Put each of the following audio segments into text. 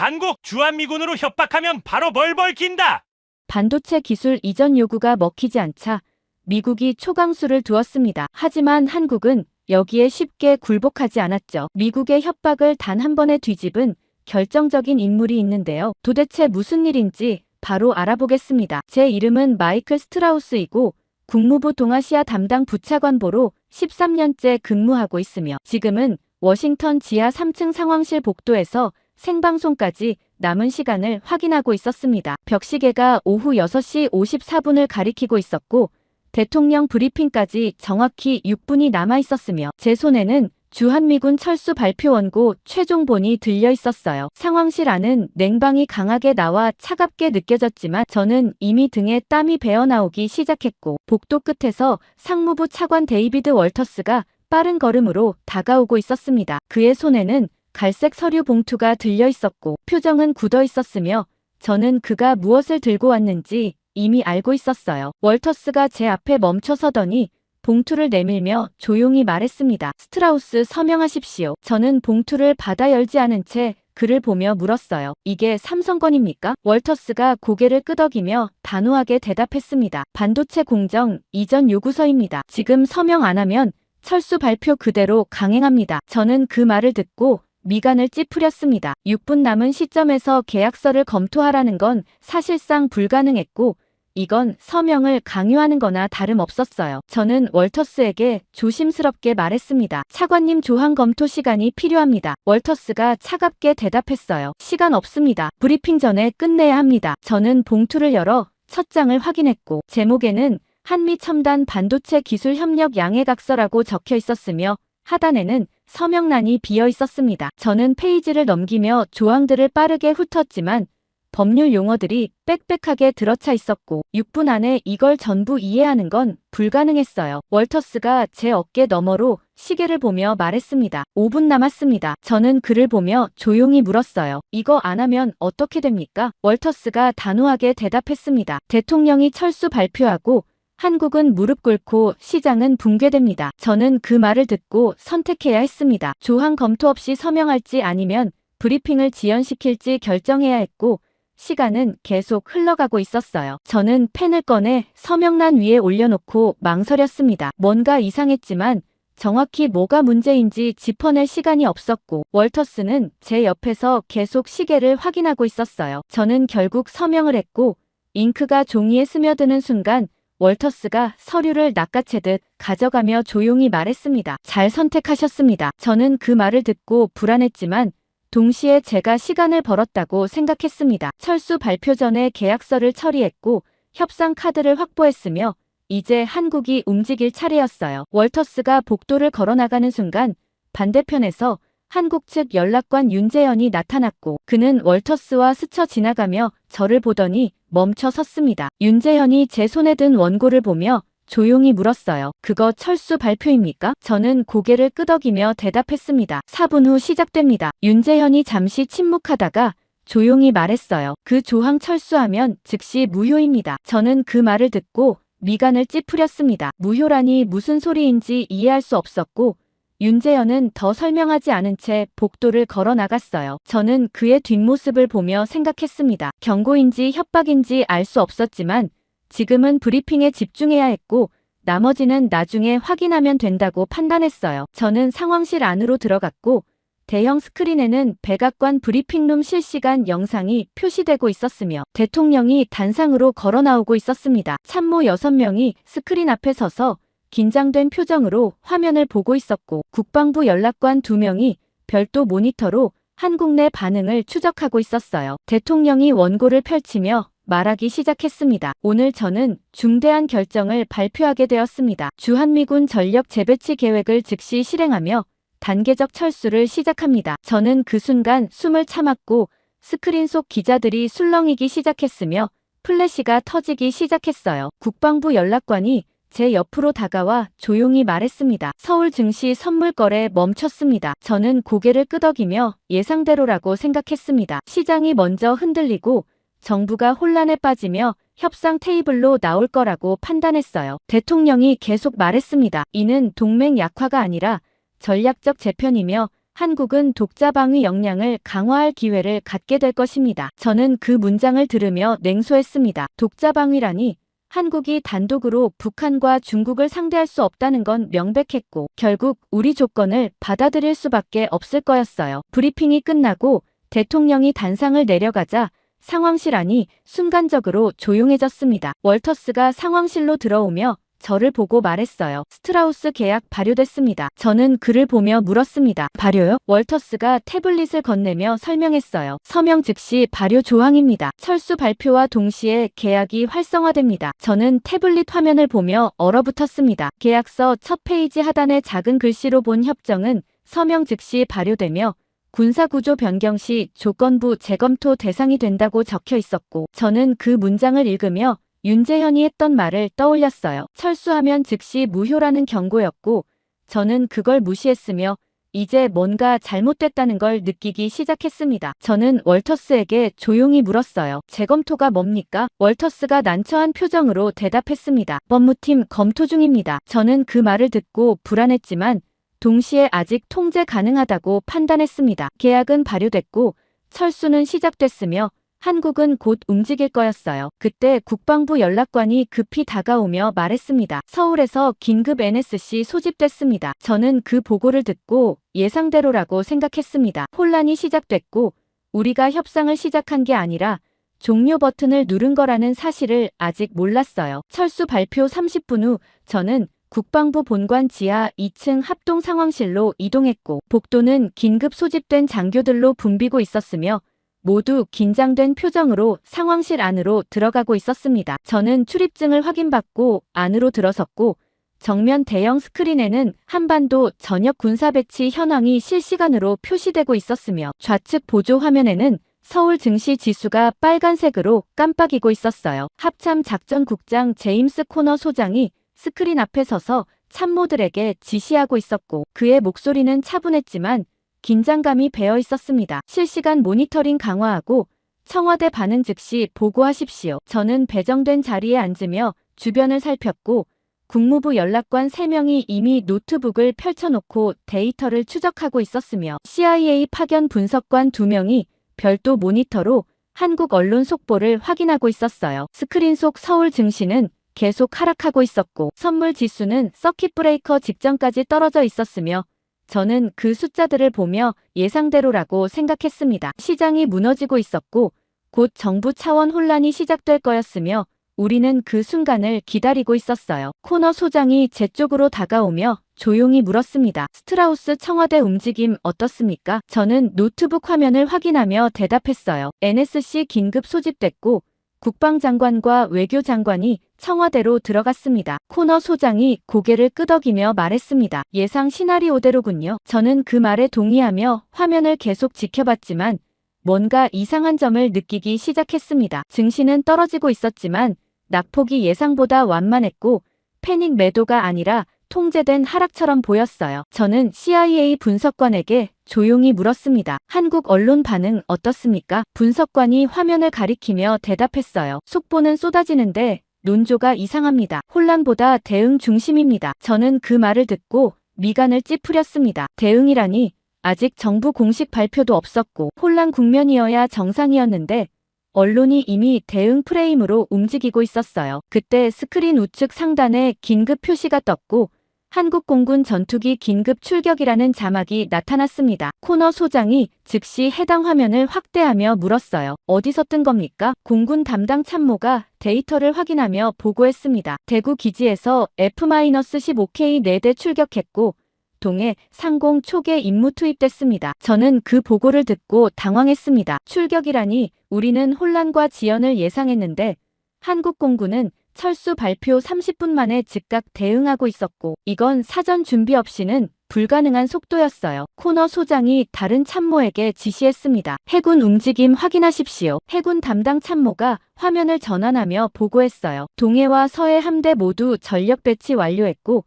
한국 주한미군으로 협박하면 바로 벌벌 긴다. 반도체 기술 이전 요구가 먹히지 않자 미국이 초강수를 두었습니다. 하지만 한국은 여기에 쉽게 굴복하지 않았죠. 미국의 협박을 단 한 번에 뒤집은 결정적인 인물이 있는데요. 도대체 무슨 일인지 바로 알아보겠습니다. 제 이름은 마이클 스트라우스이고 국무부 동아시아 담당 부차관보로 13년째 근무하고 있으며 지금은 워싱턴 지하 3층 상황실 복도에서 생방송까지 남은 시간을 확인하고 있었습니다. 벽시계가 오후 6시 54분을 가리키고 있었고 대통령 브리핑까지 정확히 6분이 남아 있었으며 제 손에는 주한미군 철수 발표 원고 최종본이 들려 있었어요. 상황실 안은 냉방이 강하게 나와 차갑게 느껴졌지만 저는 이미 등에 땀이 배어나오기 시작했고 복도 끝에서 상무부 차관 데이비드 월터스가 빠른 걸음으로 다가오고 있었습니다. 그의 손에는 갈색 서류 봉투가 들려 있었고 표정은 굳어 있었으며 저는 그가 무엇을 들고 왔는지 이미 알고 있었어요. 월터스가 제 앞에 멈춰 서더니 봉투를 내밀며 조용히 말했습니다. 스트라우스 서명하십시오. 저는 봉투를 받아 열지 않은 채 그를 보며 물었어요. 이게 삼성건입니까? 월터스가 고개를 끄덕이며 단호하게 대답했습니다. 반도체 공정 이전 요구서입니다. 지금 서명 안 하면 철수 발표 그대로 강행합니다. 저는 그 말을 듣고 미간을 찌푸렸습니다. 6분 남은 시점에서 계약서를 검토하라는 건 사실상 불가능했고 이건 서명을 강요하는 거나 다름없었어요. 저는 월터스에게 조심스럽게 말했습니다. 차관님 조항 검토 시간이 필요합니다. 월터스가 차갑게 대답했어요. 시간 없습니다. 브리핑 전에 끝내야 합니다. 저는 봉투를 열어 첫 장을 확인했고 제목에는 한미 첨단 반도체 기술 협력 양해각서라고 적혀 있었으며 하단에는 서명란이 비어 있었습니다. 저는 페이지를 넘기며 조항들을 빠르게 훑었지만 법률 용어들이 빽빽하게 들어차 있었고 6분 안에 이걸 전부 이해하는 건 불가능했어요. 월터스가 제 어깨 너머로 시계를 보며 말했습니다. 5분 남았습니다. 저는 그를 보며 조용히 물었어요. 이거 안 하면 어떻게 됩니까? 월터스가 단호하게 대답했습니다. 대통령이 철수 발표하고 한국은 무릎 꿇고 시장은 붕괴됩니다. 저는 그 말을 듣고 선택해야 했습니다. 조항 검토 없이 서명할지 아니면 브리핑을 지연시킬지 결정해야 했고 시간은 계속 흘러가고 있었어요. 저는 펜을 꺼내 서명란 위에 올려놓고 망설였습니다. 뭔가 이상했지만 정확히 뭐가 문제인지 짚어낼 시간이 없었고 월터스는 제 옆에서 계속 시계를 확인하고 있었어요. 저는 결국 서명을 했고 잉크가 종이에 스며드는 순간 월터스가 서류를 낚아채듯 가져가며 조용히 말했습니다. 잘 선택하셨습니다. 저는 그 말을 듣고 불안했지만 동시에 제가 시간을 벌었다고 생각했습니다. 철수 발표 전에 계약서를 처리했고 협상 카드를 확보했으며 이제 한국이 움직일 차례였어요. 월터스가 복도를 걸어나가는 순간 반대편에서 한국 측 연락관 윤재현이 나타났고 그는 월터스와 스쳐 지나가며 저를 보더니 멈춰 섰습니다. 윤재현이 제 손에 든 원고를 보며 조용히 물었어요. 그거 철수 발표입니까? 저는 고개를 끄덕이며 대답했습니다. 4분 후 시작됩니다. 윤재현이 잠시 침묵하다가 조용히 말했어요. 그 조항 철수하면 즉시 무효입니다. 저는 그 말을 듣고 미간을 찌푸렸습니다. 무효라니 무슨 소리인지 이해할 수 없었고 윤재현은 더 설명하지 않은 채 복도를 걸어 나갔어요. 저는 그의 뒷모습을 보며 생각했습니다. 경고인지 협박인지 알 수 없었지만 지금은 브리핑에 집중해야 했고 나머지는 나중에 확인하면 된다고 판단했어요. 저는 상황실 안으로 들어갔고 대형 스크린에는 백악관 브리핑룸 실시간 영상이 표시되고 있었으며 대통령이 단상으로 걸어 나오고 있었습니다. 참모 6명이 스크린 앞에 서서 긴장된 표정으로 화면을 보고 있었고 국방부 연락관 2명이 별도 모니터로 한국 내 반응을 추적하고 있었어요. 대통령이 원고를 펼치며 말하기 시작했습니다. 오늘 저는 중대한 결정을 발표하게 되었습니다. 주한미군 전력 재배치 계획을 즉시 실행하며 단계적 철수를 시작합니다. 저는 그 순간 숨을 참았고 스크린 속 기자들이 술렁이기 시작했으며 플래시가 터지기 시작했어요. 국방부 연락관이 제 옆으로 다가와 조용히 말했습니다. 서울 증시 선물 거래 멈췄습니다. 저는 고개를 끄덕이며 예상대로라고 생각했습니다. 시장이 먼저 흔들리고 정부가 혼란에 빠지며 협상 테이블로 나올 거라고 판단했어요. 대통령이 계속 말했습니다. 이는 동맹 약화가 아니라 전략적 재편이며 한국은 독자방위 역량을 강화할 기회를 갖게 될 것입니다. 저는 그 문장을 들으며 냉소했습니다. 독자방위라니 한국이 단독으로 북한과 중국을 상대할 수 없다는 건 명백했고 결국 우리 조건을 받아들일 수밖에 없을 거였어요. 브리핑이 끝나고 대통령이 단상을 내려가자 상황실 안이 순간적으로 조용해졌습니다. 월터스가 상황실로 들어오며 저를 보고 말했어요. 스트라우스 계약 발효됐습니다. 저는 그를 보며 물었습니다. 발효요? 월터스가 태블릿을 건네며 설명했어요. 서명 즉시 발효 조항입니다. 철수 발표와 동시에 계약이 활성화됩니다. 저는 태블릿 화면을 보며 얼어붙었습니다. 계약서 첫 페이지 하단의 작은 글씨로 본 협정은 서명 즉시 발효되며 군사구조 변경 시 조건부 재검토 대상이 된다고 적혀 있었고 저는 그 문장을 읽으며 윤재현이 했던 말을 떠올렸어요. 철수하면 즉시 무효라는 경고였고 저는 그걸 무시했으며 이제 뭔가 잘못됐다는 걸 느끼기 시작했습니다. 저는 월터스에게 조용히 물었어요. 재검토가 뭡니까? 월터스가 난처한 표정으로 대답했습니다. 법무팀 검토 중입니다. 저는 그 말을 듣고 불안했지만 동시에 아직 통제 가능하다고 판단했습니다. 계약은 발효됐고 철수는 시작됐으며 한국은 곧 움직일 거였어요. 그때 국방부 연락관이 급히 다가오며 말했습니다. 서울에서 긴급 NSC 소집됐습니다. 저는 그 보고를 듣고 예상대로라고 생각했습니다. 혼란이 시작됐고 우리가 협상을 시작한 게 아니라 종료 버튼을 누른 거라는 사실을 아직 몰랐어요. 철수 발표 30분 후 저는 국방부 본관 지하 2층 합동 상황실로 이동했고 복도는 긴급 소집된 장교들로 붐비고 있었으며 모두 긴장된 표정으로 상황실 안으로 들어가고 있었습니다. 저는 출입증을 확인받고 안으로 들어섰고 정면 대형 스크린에는 한반도 전역 군사 배치 현황이 실시간으로 표시되고 있었으며 좌측 보조 화면에는 서울 증시 지수가 빨간색으로 깜빡이고 있었어요. 합참 작전국장 제임스 코너 소장이 스크린 앞에 서서 참모들에게 지시하고 있었고 그의 목소리는 차분했지만 긴장감이 배어 있었습니다. 실시간 모니터링 강화하고 청와대 반응 즉시 보고하십시오. 저는 배정된 자리에 앉으며 주변을 살폈고 국무부 연락관 3명이 이미 노트북을 펼쳐놓고 데이터를 추적하고 있었으며 CIA 파견 분석관 2명이 별도 모니터로 한국 언론 속보를 확인하고 있었어요. 스크린 속 서울 증시는 계속 하락하고 있었고 선물 지수는 서킷 브레이커 직전까지 떨어져 있었으며 저는 그 숫자들을 보며 예상대로라고 생각했습니다. 시장이 무너지고 있었고 곧 정부 차원 혼란이 시작될 거였으며 우리는 그 순간을 기다리고 있었어요. 코너 소장이 제 쪽으로 다가오며 조용히 물었습니다. 스트라우스 청와대 움직임 어떻습니까? 저는 노트북 화면을 확인하며 대답했어요. NSC 긴급 소집됐고 국방장관과 외교장관이 청와대로 들어갔습니다. 코너 소장이 고개를 끄덕이며 말했습니다. 예상 시나리오대로군요. 저는 그 말에 동의하며 화면을 계속 지켜봤지만 뭔가 이상한 점을 느끼기 시작했습니다. 증시는 떨어지고 있었지만 낙폭이 예상보다 완만했고 패닉 매도가 아니라 통제된 하락처럼 보였어요. 저는 CIA 분석관에게 조용히 물었습니다. 한국 언론 반응 어떻습니까? 분석관이 화면을 가리키며 대답했어요. 속보는 쏟아지는데 논조가 이상합니다. 혼란보다 대응 중심입니다. 저는 그 말을 듣고 미간을 찌푸렸습니다. 대응이라니 아직 정부 공식 발표도 없었고 혼란 국면이어야 정상이었는데 언론이 이미 대응 프레임으로 움직이고 있었어요. 그때 스크린 우측 상단에 긴급 표시가 떴고 한국 공군 전투기 긴급 출격이라는 자막이 나타났습니다. 코너 소장이 즉시 해당 화면을 확대하며 물었어요. 어디서 뜬 겁니까? 공군 담당 참모가 데이터를 확인하며 보고했습니다. 대구 기지에서 F-15K 4대 출격했고 동해 상공 초계 임무 투입됐습니다. 저는 그 보고를 듣고 당황했습니다. 출격이라니 우리는 혼란과 지연을 예상했는데 한국 공군은 철수 발표 30분 만에 즉각 대응하고 있었고 이건 사전 준비 없이는 불가능한 속도였어요. 코너 소장이 다른 참모에게 지시했습니다. 해군 움직임 확인하십시오. 해군 담당 참모가 화면을 전환하며 보고했어요. 동해와 서해 함대 모두 전력 배치 완료했고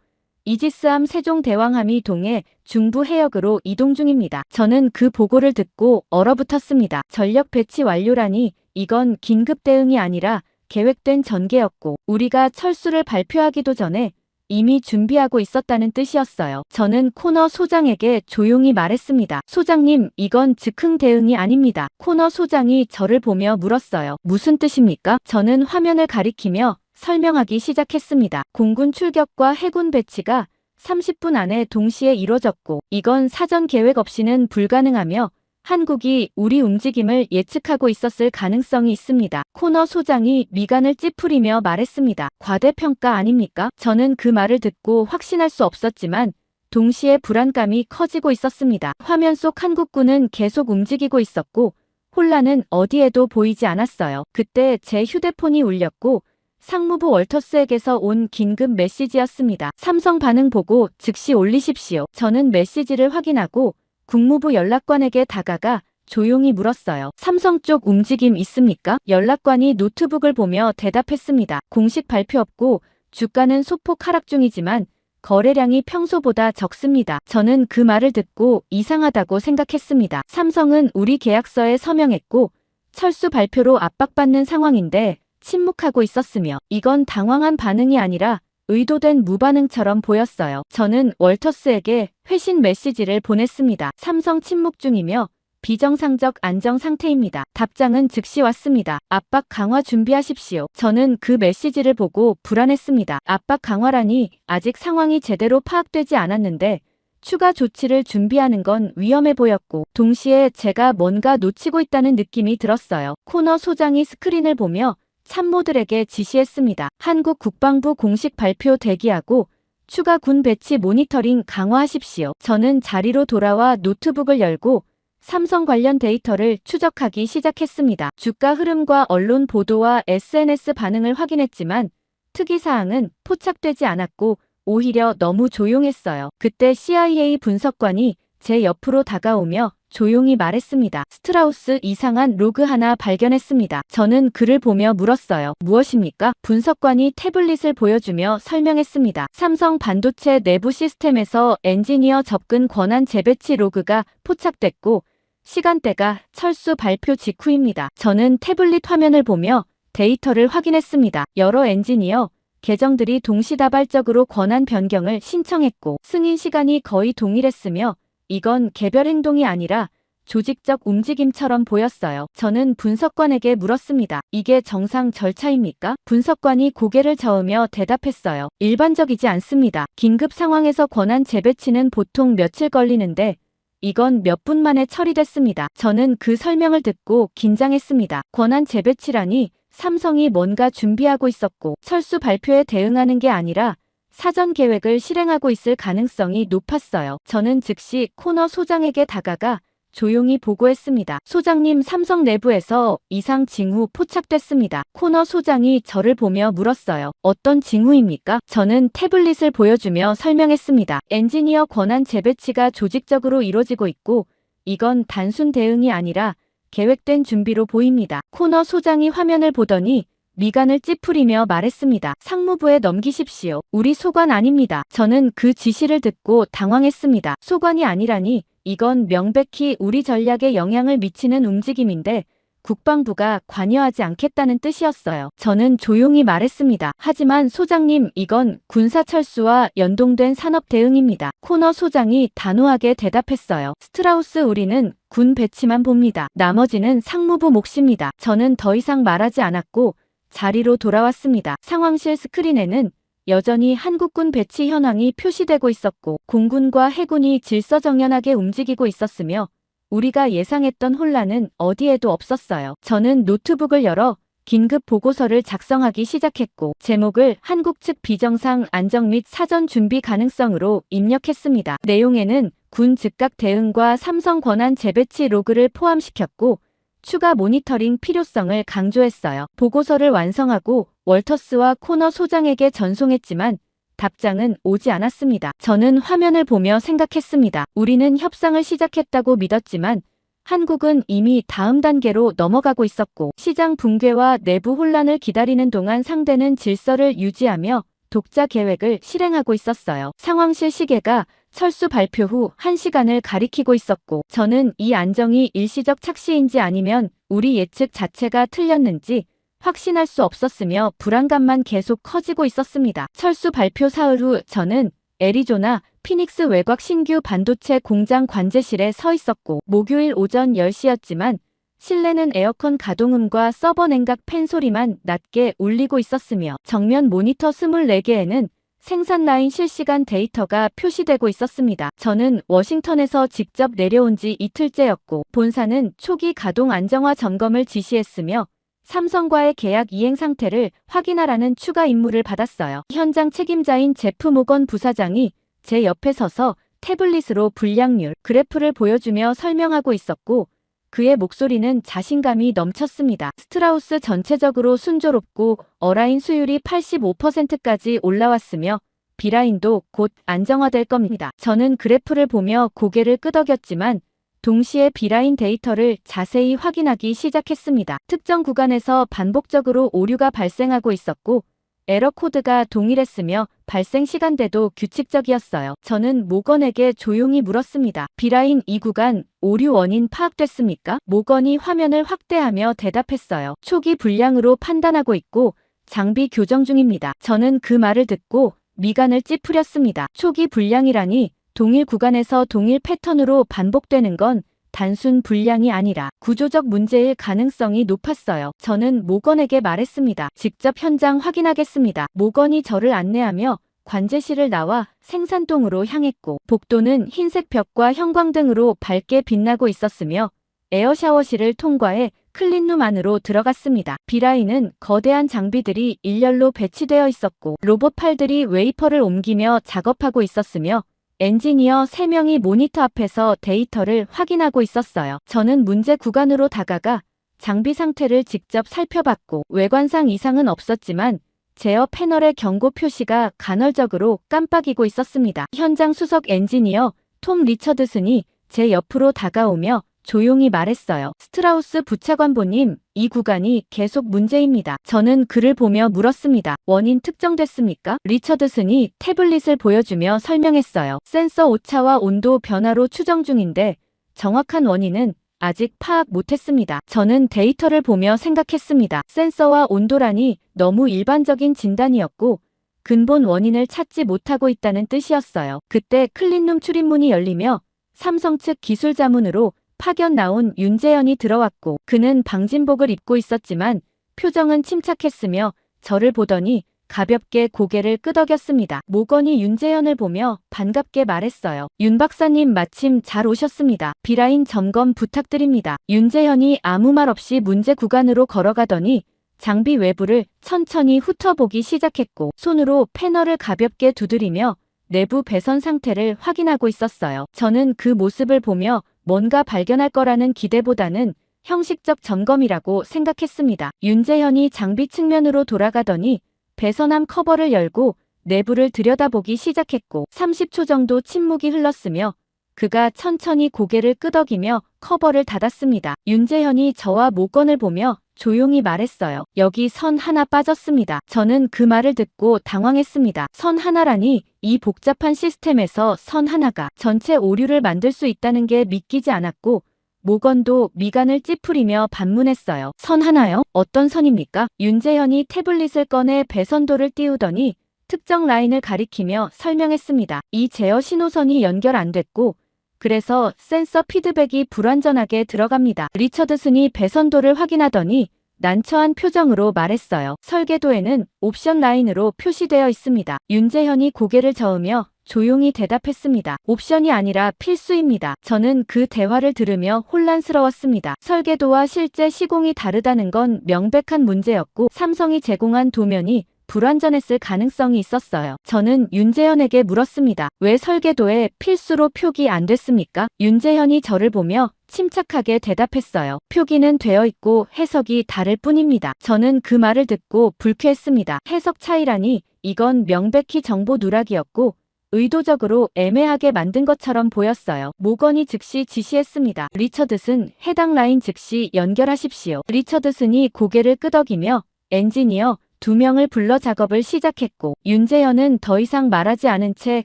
이지스함 세종대왕함이 동해 중부 해역으로 이동 중입니다. 저는 그 보고를 듣고 얼어붙었습니다. 전력 배치 완료라니 이건 긴급 대응이 아니라 계획된 전개였고 우리가 철수를 발표하기도 전에 이미 준비하고 있었다는 뜻이었어요. 저는 코너 소장에게 조용히 말했습니다. 소장님, 이건 즉흥 대응이 아닙니다. 코너 소장이 저를 보며 물었어요. 무슨 뜻입니까? 저는 화면을 가리키며 설명하기 시작했습니다. 공군 출격과 해군 배치가 30분 안에 동시에 이뤄졌고, 이건 사전 계획 없이는 불가능하며 한국이 우리 움직임을 예측하고 있었을 가능성이 있습니다. 코너 소장이 미간을 찌푸리며 말했습니다. 과대평가 아닙니까? 저는 그 말을 듣고 확신할 수 없었지만 동시에 불안감이 커지고 있었습니다. 화면 속 한국군은 계속 움직이고 있었고 혼란은 어디에도 보이지 않았어요. 그때 제 휴대폰이 울렸고 상무부 월터스에게서 온 긴급 메시지였습니다. 삼성 반응 보고 즉시 올리십시오. 저는 메시지를 확인하고 국무부 연락관에게 다가가 조용히 물었어요. 삼성 쪽 움직임 있습니까? 연락관이 노트북을 보며 대답했습니다. 공식 발표 없고 주가는 소폭 하락 중이지만 거래량이 평소보다 적습니다. 저는 그 말을 듣고 이상하다고 생각했습니다. 삼성은 우리 계약서에 서명했고 철수 발표로 압박받는 상황인데 침묵하고 있었으며 이건 당황한 반응이 아니라 의도된 무반응처럼 보였어요. 저는 월터스에게 회신 메시지를 보냈습니다. 삼성 침묵 중이며 비정상적 안정 상태입니다. 답장은 즉시 왔습니다. 압박 강화 준비하십시오. 저는 그 메시지를 보고 불안했습니다. 압박 강화라니 아직 상황이 제대로 파악되지 않았는데 추가 조치를 준비하는 건 위험해 보였고 동시에 제가 뭔가 놓치고 있다는 느낌이 들었어요. 코너 소장이 스크린을 보며 참모들에게 지시했습니다. 한국 국방부 공식 발표 대기하고 추가 군 배치 모니터링 강화하십시오. 저는 자리로 돌아와 노트북을 열고 삼성 관련 데이터를 추적하기 시작했습니다. 주가 흐름과 언론 보도와 SNS 반응을 확인했지만 특이사항은 포착되지 않았고 오히려 너무 조용했어요. 그때 CIA 분석관이 제 옆으로 다가오며 조용히 말했습니다. 스트라우스 이상한 로그 하나 발견했습니다. 저는 그를 보며 물었어요. 무엇입니까? 분석관이 태블릿을 보여주며 설명했습니다. 삼성 반도체 내부 시스템에서 엔지니어 접근 권한 재배치 로그가 포착됐고 시간대가 철수 발표 직후입니다. 저는 태블릿 화면을 보며 데이터를 확인했습니다. 여러 엔지니어 계정들이 동시다발적으로 권한 변경을 신청했고 승인 시간이 거의 동일했으며 이건 개별 행동이 아니라 조직적 움직임처럼 보였어요. 저는 분석관에게 물었습니다. 이게 정상 절차입니까? 분석관이 고개를 저으며 대답했어요. 일반적이지 않습니다. 긴급 상황에서 권한 재배치는 보통 며칠 걸리는데 이건 몇 분 만에 처리됐습니다. 저는 그 설명을 듣고 긴장했습니다. 권한 재배치라니 삼성이 뭔가 준비하고 있었고 철수 발표에 대응하는 게 아니라 사전 계획을 실행하고 있을 가능성이 높았어요. 저는 즉시 코너 소장에게 다가가 조용히 보고했습니다. 소장님, 삼성 내부에서 이상 징후 포착됐습니다. 코너 소장이 저를 보며 물었어요. 어떤 징후입니까? 저는 태블릿을 보여주며 설명했습니다. 엔지니어 권한 재배치가 조직적으로 이루어지고 있고 이건 단순 대응이 아니라 계획된 준비로 보입니다. 코너 소장이 화면을 보더니 미간을 찌푸리며 말했습니다. 상무부에 넘기십시오. 우리 소관 아닙니다. 저는 그 지시를 듣고 당황했습니다. 소관이 아니라니 이건 명백히 우리 전략에 영향을 미치는 움직임인데 국방부가 관여하지 않겠다는 뜻이었어요. 저는 조용히 말했습니다. 하지만 소장님, 이건 군사철수와 연동된 산업 대응입니다. 코너 소장이 단호하게 대답했어요. 스트라우스 우리는 군 배치만 봅니다. 나머지는 상무부 몫입니다. 저는 더 이상 말하지 않았고 자리로 돌아왔습니다. 상황실 스크린에는 여전히 한국군 배치 현황이 표시되고 있었고 공군과 해군이 질서정연하게 움직이고 있었으며 우리가 예상했던 혼란은 어디에도 없었어요. 저는 노트북을 열어 긴급 보고서를 작성하기 시작했고 제목을 한국 측 비정상 안정 및 사전 준비 가능성으로 입력했습니다. 내용에는 군 즉각 대응과 삼성 권한 재배치 로그를 포함시켰고 추가 모니터링 필요성을 강조했어요. 보고서를 완성하고 월터스와 코너 소장에게 전송했지만 답장은 오지 않았습니다. 저는 화면을 보며 생각했습니다. 우리는 협상을 시작했다고 믿었지만 한국은 이미 다음 단계로 넘어가고 있었고 시장 붕괴와 내부 혼란을 기다리는 동안 상대는 질서를 유지하며 독자 계획을 실행하고 있었어요. 상황실 시계가 철수 발표 후 1시간을 가리키고 있었고 저는 이 안정이 일시적 착시인지 아니면 우리 예측 자체가 틀렸는지 확신할 수 없었으며 불안감만 계속 커지고 있었습니다. 철수 발표 사흘 후 저는 애리조나 피닉스 외곽 신규 반도체 공장 관제실에 서 있었고 목요일 오전 10시였지만 실내는 에어컨 가동음과 서버 냉각 팬 소리만 낮게 울리고 있었으며 정면 모니터 24개에는 생산 라인 실시간 데이터가 표시되고 있었습니다. 저는 워싱턴에서 직접 내려온 지 이틀째였고 본사는 초기 가동 안정화 점검을 지시했으며 삼성과의 계약 이행 상태를 확인하라는 추가 임무를 받았어요. 현장 책임자인 제프 모건 부사장이 제 옆에 서서 태블릿으로 불량률 그래프를 보여주며 설명하고 있었고 그의 목소리는 자신감이 넘쳤습니다. 스트라우스 전체적으로 순조롭고 어라인 수율이 85%까지 올라왔으며 B라인도 곧 안정화될 겁니다. 저는 그래프를 보며 고개를 끄덕였지만 동시에 B라인 데이터를 자세히 확인하기 시작했습니다. 특정 구간에서 반복적으로 오류가 발생하고 있었고 에러 코드가 동일했으며 발생 시간대도 규칙적이었어요. 저는 모건에게 조용히 물었습니다. B라인 이 구간 오류 원인 파악됐습니까? 모건이 화면을 확대하며 대답했어요. 초기 불량으로 판단하고 있고 장비 교정 중입니다. 저는 그 말을 듣고 미간을 찌푸렸습니다. 초기 불량이라니 동일 구간에서 동일 패턴으로 반복되는 건 단순 불량이 아니라 구조적 문제일 가능성이 높았어요. 저는 모건에게 말했습니다. 직접 현장 확인하겠습니다. 모건이 저를 안내하며 관제실을 나와 생산동으로 향했고 복도는 흰색 벽과 형광등으로 밝게 빛나고 있었으며 에어샤워실을 통과해 클린룸 안으로 들어갔습니다. B라인은 거대한 장비들이 일렬로 배치되어 있었고 로봇 팔들이 웨이퍼를 옮기며 작업하고 있었으며 엔지니어 3명이 모니터 앞에서 데이터를 확인하고 있었어요. 저는 문제 구간으로 다가가 장비 상태를 직접 살펴봤고 외관상 이상은 없었지만 제어 패널의 경고 표시가 간헐적으로 깜빡이고 있었습니다. 현장 수석 엔지니어 톰 리처드슨이 제 옆으로 다가오며 조용히 말했어요. 스트라우스 부차관보님, 이 구간이 계속 문제입니다. 저는 그를 보며 물었습니다. 원인 특정됐습니까? 리처드슨이 태블릿을 보여주며 설명했어요. 센서 오차와 온도 변화로 추정 중인데 정확한 원인은 아직 파악 못했습니다. 저는 데이터를 보며 생각했습니다. 센서와 온도라니 너무 일반적인 진단이었고 근본 원인을 찾지 못하고 있다는 뜻이었어요. 그때 클린룸 출입문이 열리며 삼성 측 기술 자문으로 파견 나온 윤재현이 들어왔고 그는 방진복을 입고 있었지만 표정은 침착했으며 저를 보더니 가볍게 고개를 끄덕였습니다. 모건이 윤재현을 보며 반갑게 말했어요. 윤 박사님 마침 잘 오셨습니다. B라인 점검 부탁드립니다. 윤재현이 아무 말 없이 문제 구간으로 걸어가더니 장비 외부를 천천히 훑어보기 시작했고 손으로 패널을 가볍게 두드리며 내부 배선 상태를 확인하고 있었어요. 저는 그 모습을 보며 뭔가 발견할 거라는 기대보다는 형식적 점검이라고 생각했습니다. 윤재현이 장비 측면으로 돌아가더니 배선함 커버를 열고 내부를 들여다보기 시작했고 30초 정도 침묵이 흘렀으며 그가 천천히 고개를 끄덕이며 커버를 닫았습니다. 윤재현이 저와 모건을 보며 조용히 말했어요. 여기 선 하나 빠졌습니다. 저는 그 말을 듣고 당황했습니다. 선 하나라니 이 복잡한 시스템에서 선 하나가 전체 오류를 만들 수 있다는 게 믿기지 않았고 모건도 미간을 찌푸리며 반문했어요. 선 하나요? 어떤 선입니까? 윤재현이 태블릿을 꺼내 배선도를 띄우더니 특정 라인을 가리키며 설명했습니다. 이 제어 신호선이 연결 안 됐고 그래서 센서 피드백이 불완전하게 들어갑니다. 리처드슨이 배선도를 확인하더니 난처한 표정으로 말했어요. 설계도에는 옵션 라인으로 표시되어 있습니다. 윤재현이 고개를 저으며 조용히 대답했습니다. 옵션이 아니라 필수입니다. 저는 그 대화를 들으며 혼란스러웠습니다. 설계도와 실제 시공이 다르다는 건 명백한 문제였고 삼성이 제공한 도면이 불완전했을 가능성이 있었어요. 저는 윤재현에게 물었습니다. 왜 설계도에 필수로 표기 안 됐습니까? 윤재현이 저를 보며 침착하게 대답했어요. 표기는 되어 있고 해석이 다를 뿐입니다. 저는 그 말을 듣고 불쾌했습니다. 해석 차이라니 이건 명백히 정보 누락이었고 의도적으로 애매하게 만든 것처럼 보였어요. 모건이 즉시 지시했습니다. 리처드슨, 해당 라인 즉시 연결하십시오. 리처드슨이 고개를 끄덕이며 엔지니어 2명을 불러 작업을 시작했고 윤재현은 더 이상 말하지 않은 채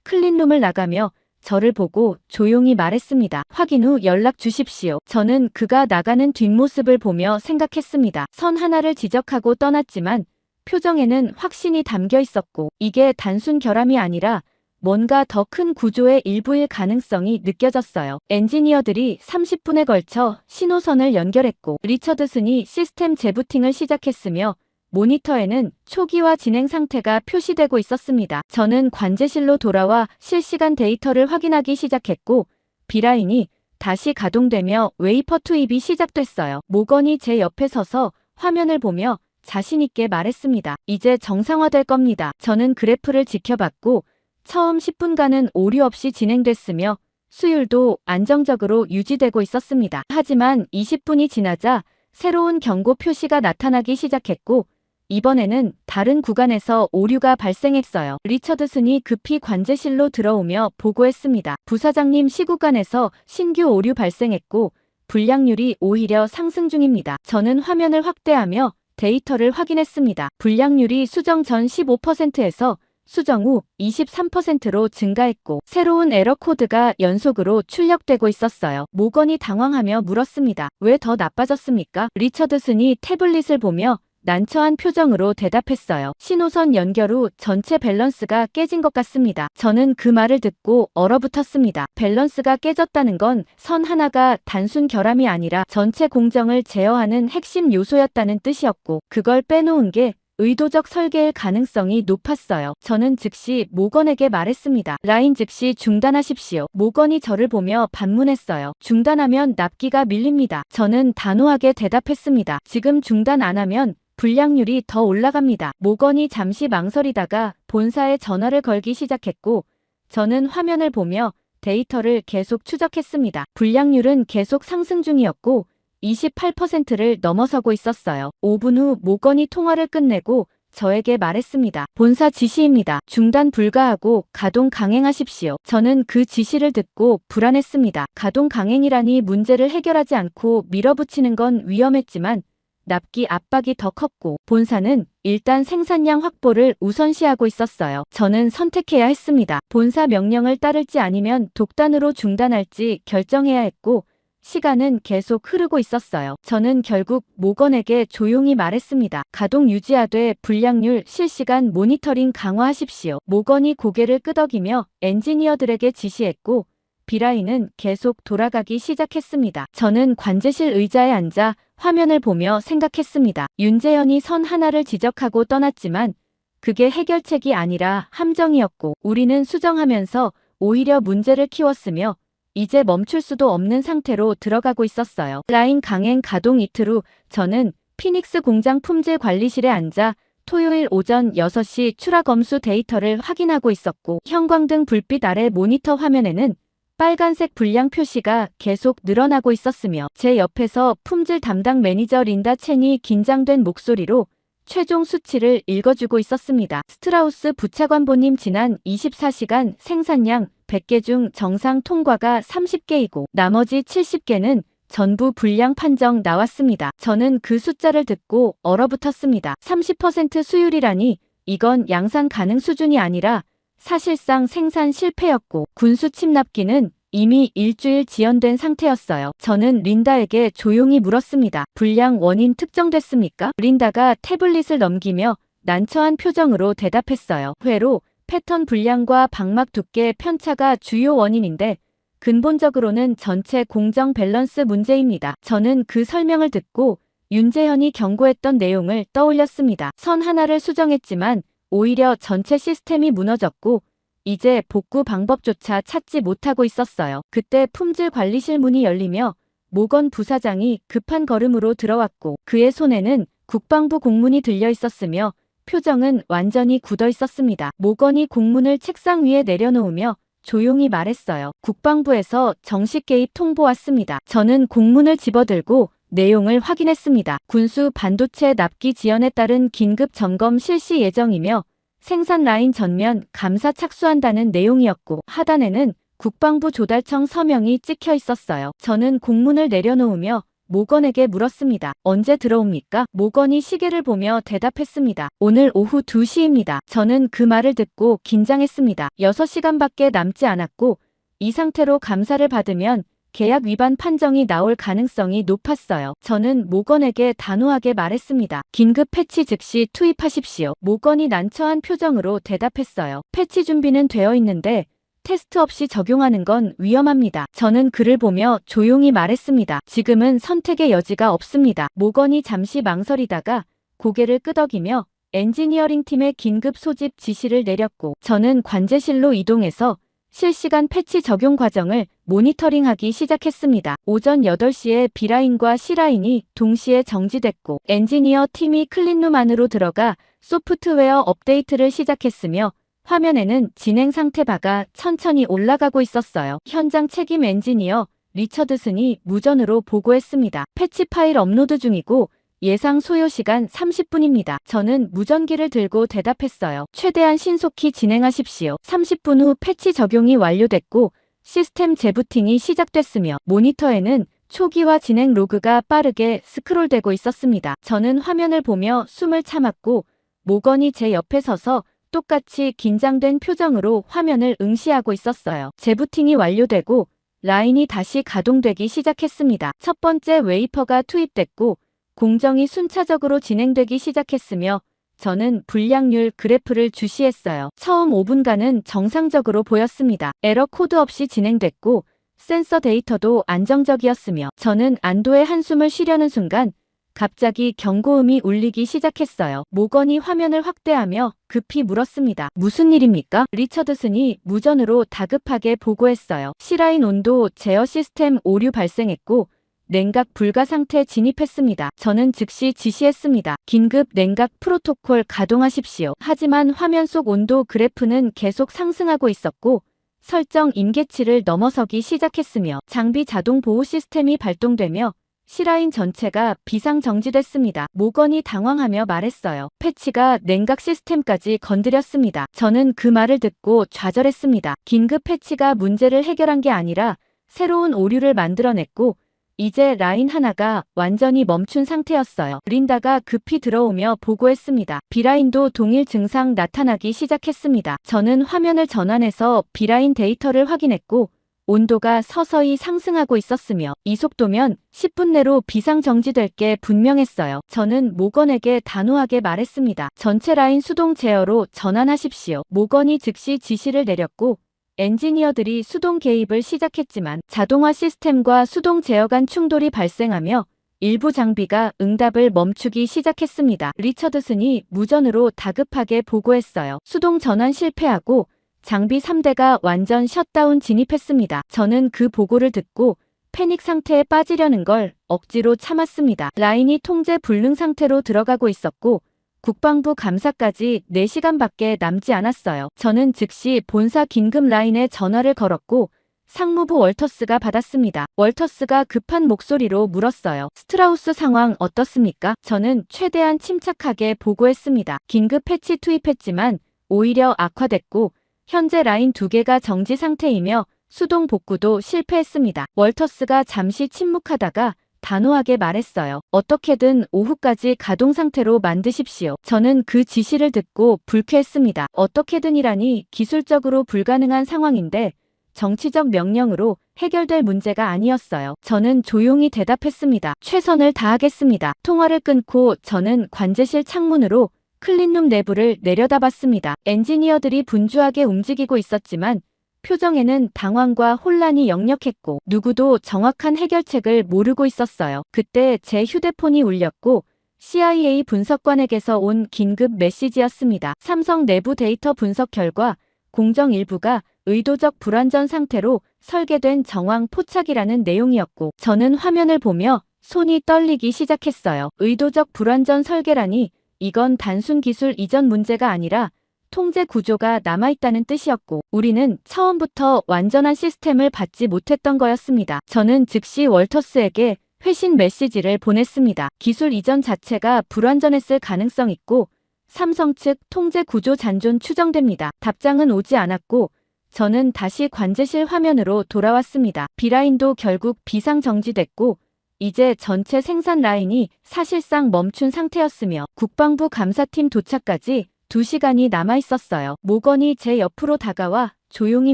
클린룸을 나가며 저를 보고 조용히 말했습니다. 확인 후 연락 주십시오. 저는 그가 나가는 뒷모습을 보며 생각했습니다. 선 하나를 지적하고 떠났지만 표정에는 확신이 담겨 있었고 이게 단순 결함이 아니라 뭔가 더 큰 구조의 일부일 가능성이 느껴졌어요. 엔지니어들이 30분에 걸쳐 신호선을 연결했고 리처드슨이 시스템 재부팅을 시작했으며 모니터에는 초기화 진행 상태가 표시되고 있었습니다. 저는 관제실로 돌아와 실시간 데이터를 확인하기 시작했고 비라인이 다시 가동되며 웨이퍼 투입이 시작됐어요. 모건이 제 옆에 서서 화면을 보며 자신있게 말했습니다. 이제 정상화될 겁니다. 저는 그래프를 지켜봤고 처음 10분간은 오류 없이 진행됐으며 수율도 안정적으로 유지되고 있었습니다. 하지만 20분이 지나자 새로운 경고 표시가 나타나기 시작했고 이번에는 다른 구간에서 오류가 발생했어요. 리처드슨이 급히 관제실로 들어오며 보고했습니다. 부사장님, 시구간에서 신규 오류 발생했고 불량률이 오히려 상승 중입니다. 저는 화면을 확대하며 데이터를 확인했습니다. 불량률이 수정 전 15%에서 수정 후 23%로 증가했고 새로운 에러 코드가 연속으로 출력되고 있었어요. 모건이 당황하며 물었습니다. 왜 더 나빠졌습니까? 리처드슨이 태블릿을 보며 난처한 표정으로 대답했어요. 신호선 연결 후 전체 밸런스가 깨진 것 같습니다. 저는 그 말을 듣고 얼어붙었습니다. 밸런스가 깨졌다는 건 선 하나가 단순 결함이 아니라 전체 공정을 제어하는 핵심 요소였다는 뜻이었고 그걸 빼놓은 게 의도적 설계일 가능성이 높았어요. 저는 즉시 모건에게 말했습니다. 라인 즉시 중단하십시오. 모건이 저를 보며 반문했어요. 중단하면 납기가 밀립니다. 저는 단호하게 대답했습니다. 지금 중단 안 하면 불량률이 더 올라갑니다. 모건이 잠시 망설이다가 본사에 전화를 걸기 시작했고 저는 화면을 보며 데이터를 계속 추적했습니다. 불량률은 계속 상승 중이었고 28%를 넘어서고 있었어요. 5분 후 모건이 통화를 끝내고 저에게 말했습니다. 본사 지시입니다. 중단 불가하고 가동 강행하십시오. 저는 그 지시를 듣고 불안했습니다. 가동 강행이라니 문제를 해결하지 않고 밀어붙이는 건 위험했지만 납기 압박이 더 컸고 본사는 일단 생산량 확보를 우선시하고 있었어요. 저는 선택해야 했습니다. 본사 명령을 따를지 아니면 독단으로 중단할지 결정해야 했고 시간은 계속 흐르고 있었어요. 저는 결국 모건에게 조용히 말했습니다. 가동 유지하되 불량률 실시간 모니터링 강화하십시오. 모건이 고개를 끄덕이며 엔지니어들에게 지시했고 비라인은 계속 돌아가기 시작했습니다. 저는 관제실 의자에 앉아 화면을 보며 생각했습니다. 윤재현이 선 하나를 지적하고 떠났지만 그게 해결책이 아니라 함정이었고 우리는 수정하면서 오히려 문제를 키웠으며 이제 멈출 수도 없는 상태로 들어가고 있었어요. 라인 강행 가동 이틀 후 저는 피닉스 공장 품질 관리실에 앉아 토요일 오전 6시 출하 검수 데이터를 확인하고 있었고 형광등 불빛 아래 모니터 화면에는 빨간색 불량 표시가 계속 늘어나고 있었으며 제 옆에서 품질 담당 매니저 린다 첸이 긴장된 목소리로 최종 수치를 읽어주고 있었습니다. 스트라우스 부차관보님, 지난 24시간 생산량 100개 중 정상 통과가 30개이고 나머지 70개는 전부 불량 판정 나왔습니다. 저는 그 숫자를 듣고 얼어붙었습니다. 30% 수율이라니 이건 양산 가능 수준이 아니라 사실상 생산 실패였고 군수 침납기는 이미 일주일 지연된 상태였어요. 저는 린다에게 조용히 물었습니다. 불량 원인 특정됐습니까? 린다가 태블릿을 넘기며 난처한 표정으로 대답했어요. 회로 패턴 불량과 방막 두께 편차가 주요 원인인데 근본적으로는 전체 공정 밸런스 문제입니다. 저는 그 설명을 듣고 윤재현이 경고했던 내용을 떠올렸습니다. 선 하나를 수정했지만 오히려 전체 시스템이 무너졌고 이제 복구 방법조차 찾지 못하고 있었어요. 그때 품질관리실 문이 열리며 모건 부사장이 급한 걸음으로 들어왔고 그의 손에는 국방부 공문이 들려 있었으며 표정은 완전히 굳어 있었습니다. 모건이 공문을 책상 위에 내려놓으며 조용히 말했어요. 국방부에서 정식 개입 통보 왔습니다. 저는 공문을 집어들고 내용을 확인했습니다. 군수 반도체 납기 지연에 따른 긴급 점검 실시 예정이며 생산 라인 전면 감사 착수한다는 내용이었고 하단에는 국방부 조달청 서명이 찍혀 있었어요. 저는 공문을 내려놓으며 모건에게 물었습니다. 언제 들어옵니까? 모건이 시계를 보며 대답했습니다. 오늘 오후 2시입니다. 저는 그 말을 듣고 긴장했습니다. 6시간밖에 남지 않았고 이 상태로 감사를 받으면 계약 위반 판정이 나올 가능성이 높았어요. 저는 모건에게 단호하게 말했습니다. 긴급 패치 즉시 투입하십시오. 모건이 난처한 표정으로 대답했어요. 패치 준비는 되어 있는데 테스트 없이 적용하는 건 위험합니다. 저는 그를 보며 조용히 말했습니다. 지금은 선택의 여지가 없습니다. 모건이 잠시 망설이다가 고개를 끄덕이며 엔지니어링 팀의 긴급 소집 지시를 내렸고 저는 관제실로 이동해서 실시간 패치 적용 과정을 모니터링하기 시작했습니다. 오전 8시에 B라인과 C라인이 동시에 정지됐고 엔지니어 팀이 클린룸 안으로 들어가 소프트웨어 업데이트를 시작했으며 화면에는 진행 상태 바가 천천히 올라가고 있었어요. 현장 책임 엔지니어 리처드슨이 무전으로 보고했습니다. 패치 파일 업로드 중이고 예상 소요 시간 30분입니다. 저는 무전기를 들고 대답했어요. 최대한 신속히 진행하십시오. 30분 후 패치 적용이 완료됐고 시스템 재부팅이 시작됐으며 모니터에는 초기화 진행 로그가 빠르게 스크롤되고 있었습니다. 저는 화면을 보며 숨을 참았고 모건이 제 옆에 서서 똑같이 긴장된 표정으로 화면을 응시하고 있었어요. 재부팅이 완료되고 라인이 다시 가동되기 시작했습니다. 첫 번째 웨이퍼가 투입됐고 공정이 순차적으로 진행되기 시작했으며 저는 불량률 그래프를 주시했어요. 처음 5분간은 정상적으로 보였습니다. 에러 코드 없이 진행됐고 센서 데이터도 안정적이었으며 저는 안도의 한숨을 쉬려는 순간 갑자기 경고음이 울리기 시작했어요. 모건이 화면을 확대하며 급히 물었습니다. 무슨 일입니까? 리처드슨이 무전으로 다급하게 보고했어요. C라인 온도 제어 시스템 오류 발생했고 냉각 불가 상태 진입했습니다. 저는 즉시 지시했습니다. 긴급 냉각 프로토콜 가동하십시오. 하지만 화면 속 온도 그래프는 계속 상승하고 있었고 설정 임계치를 넘어서기 시작했으며 장비 자동 보호 시스템이 발동되며 C라인 전체가 비상 정지됐습니다. 모건이 당황하며 말했어요. 패치가 냉각 시스템까지 건드렸습니다. 저는 그 말을 듣고 좌절했습니다. 긴급 패치가 문제를 해결한 게 아니라 새로운 오류를 만들어냈고 이제 라인 하나가 완전히 멈춘 상태였어요. 린다가 급히 들어오며 보고했습니다. B라인도 동일 증상 나타나기 시작했습니다. 저는 화면을 전환해서 B라인 데이터를 확인했고 온도가 서서히 상승하고 있었으며 이 속도면 10분 내로 비상 정지될 게 분명했어요. 저는 모건에게 단호하게 말했습니다. 전체 라인 수동 제어로 전환하십시오. 모건이 즉시 지시를 내렸고 엔지니어들이 수동 개입을 시작했지만 자동화 시스템과 수동 제어 간 충돌이 발생하며 일부 장비가 응답을 멈추기 시작했습니다. 리처드슨이 무전으로 다급하게 보고했어요. 수동 전환 실패하고 장비 3대가 완전 셧다운 진입했습니다. 저는 그 보고를 듣고 패닉 상태에 빠지려는 걸 억지로 참았습니다. 라인이 통제 불능 상태로 들어가고 있었고 국방부 감사까지 4시간밖에 남지 않았어요. 저는 즉시 본사 긴급 라인에 전화를 걸었고 상무부 월터스가 받았습니다. 월터스가 급한 목소리로 물었어요. 스트라우스 상황 어떻습니까? 저는 최대한 침착하게 보고했습니다. 긴급 패치 투입했지만 오히려 악화됐고 현재 라인 2개가 정지 상태이며 수동 복구도 실패했습니다. 월터스가 잠시 침묵하다가 단호하게 말했어요. 어떻게든 오후까지 가동 상태로 만드십시오. 저는 그 지시를 듣고 불쾌했습니다. 어떻게든이라니 기술적으로 불가능한 상황인데 정치적 명령으로 해결될 문제가 아니었어요. 저는 조용히 대답했습니다. 최선을 다하겠습니다. 통화를 끊고 저는 관제실 창문으로 클린룸 내부를 내려다봤습니다. 엔지니어들이 분주하게 움직이고 있었지만 표정에는 당황과 혼란이 역력했고 누구도 정확한 해결책을 모르고 있었어요. 그때 제 휴대폰이 울렸고 CIA 분석관에게서 온 긴급 메시지였습니다. 삼성 내부 데이터 분석 결과 공정 일부가 의도적 불완전 상태로 설계된 정황 포착이라는 내용이었고 저는 화면을 보며 손이 떨리기 시작했어요. 의도적 불완전 설계라니 이건 단순 기술 이전 문제가 아니라 통제 구조가 남아있다는 뜻이었고 우리는 처음부터 완전한 시스템을 받지 못했던 거였습니다. 저는 즉시 월터스에게 회신 메시지를 보냈습니다. 기술 이전 자체가 불완전했을 가능성 있고 삼성 측 통제 구조 잔존 추정됩니다. 답장은 오지 않았고 저는 다시 관제실 화면으로 돌아왔습니다. B라인도 결국 비상 정지됐고 이제 전체 생산 라인이 사실상 멈춘 상태였으며 국방부 감사팀 도착까지 2시간이 남아있었어요. 모건이 제 옆으로 다가와 조용히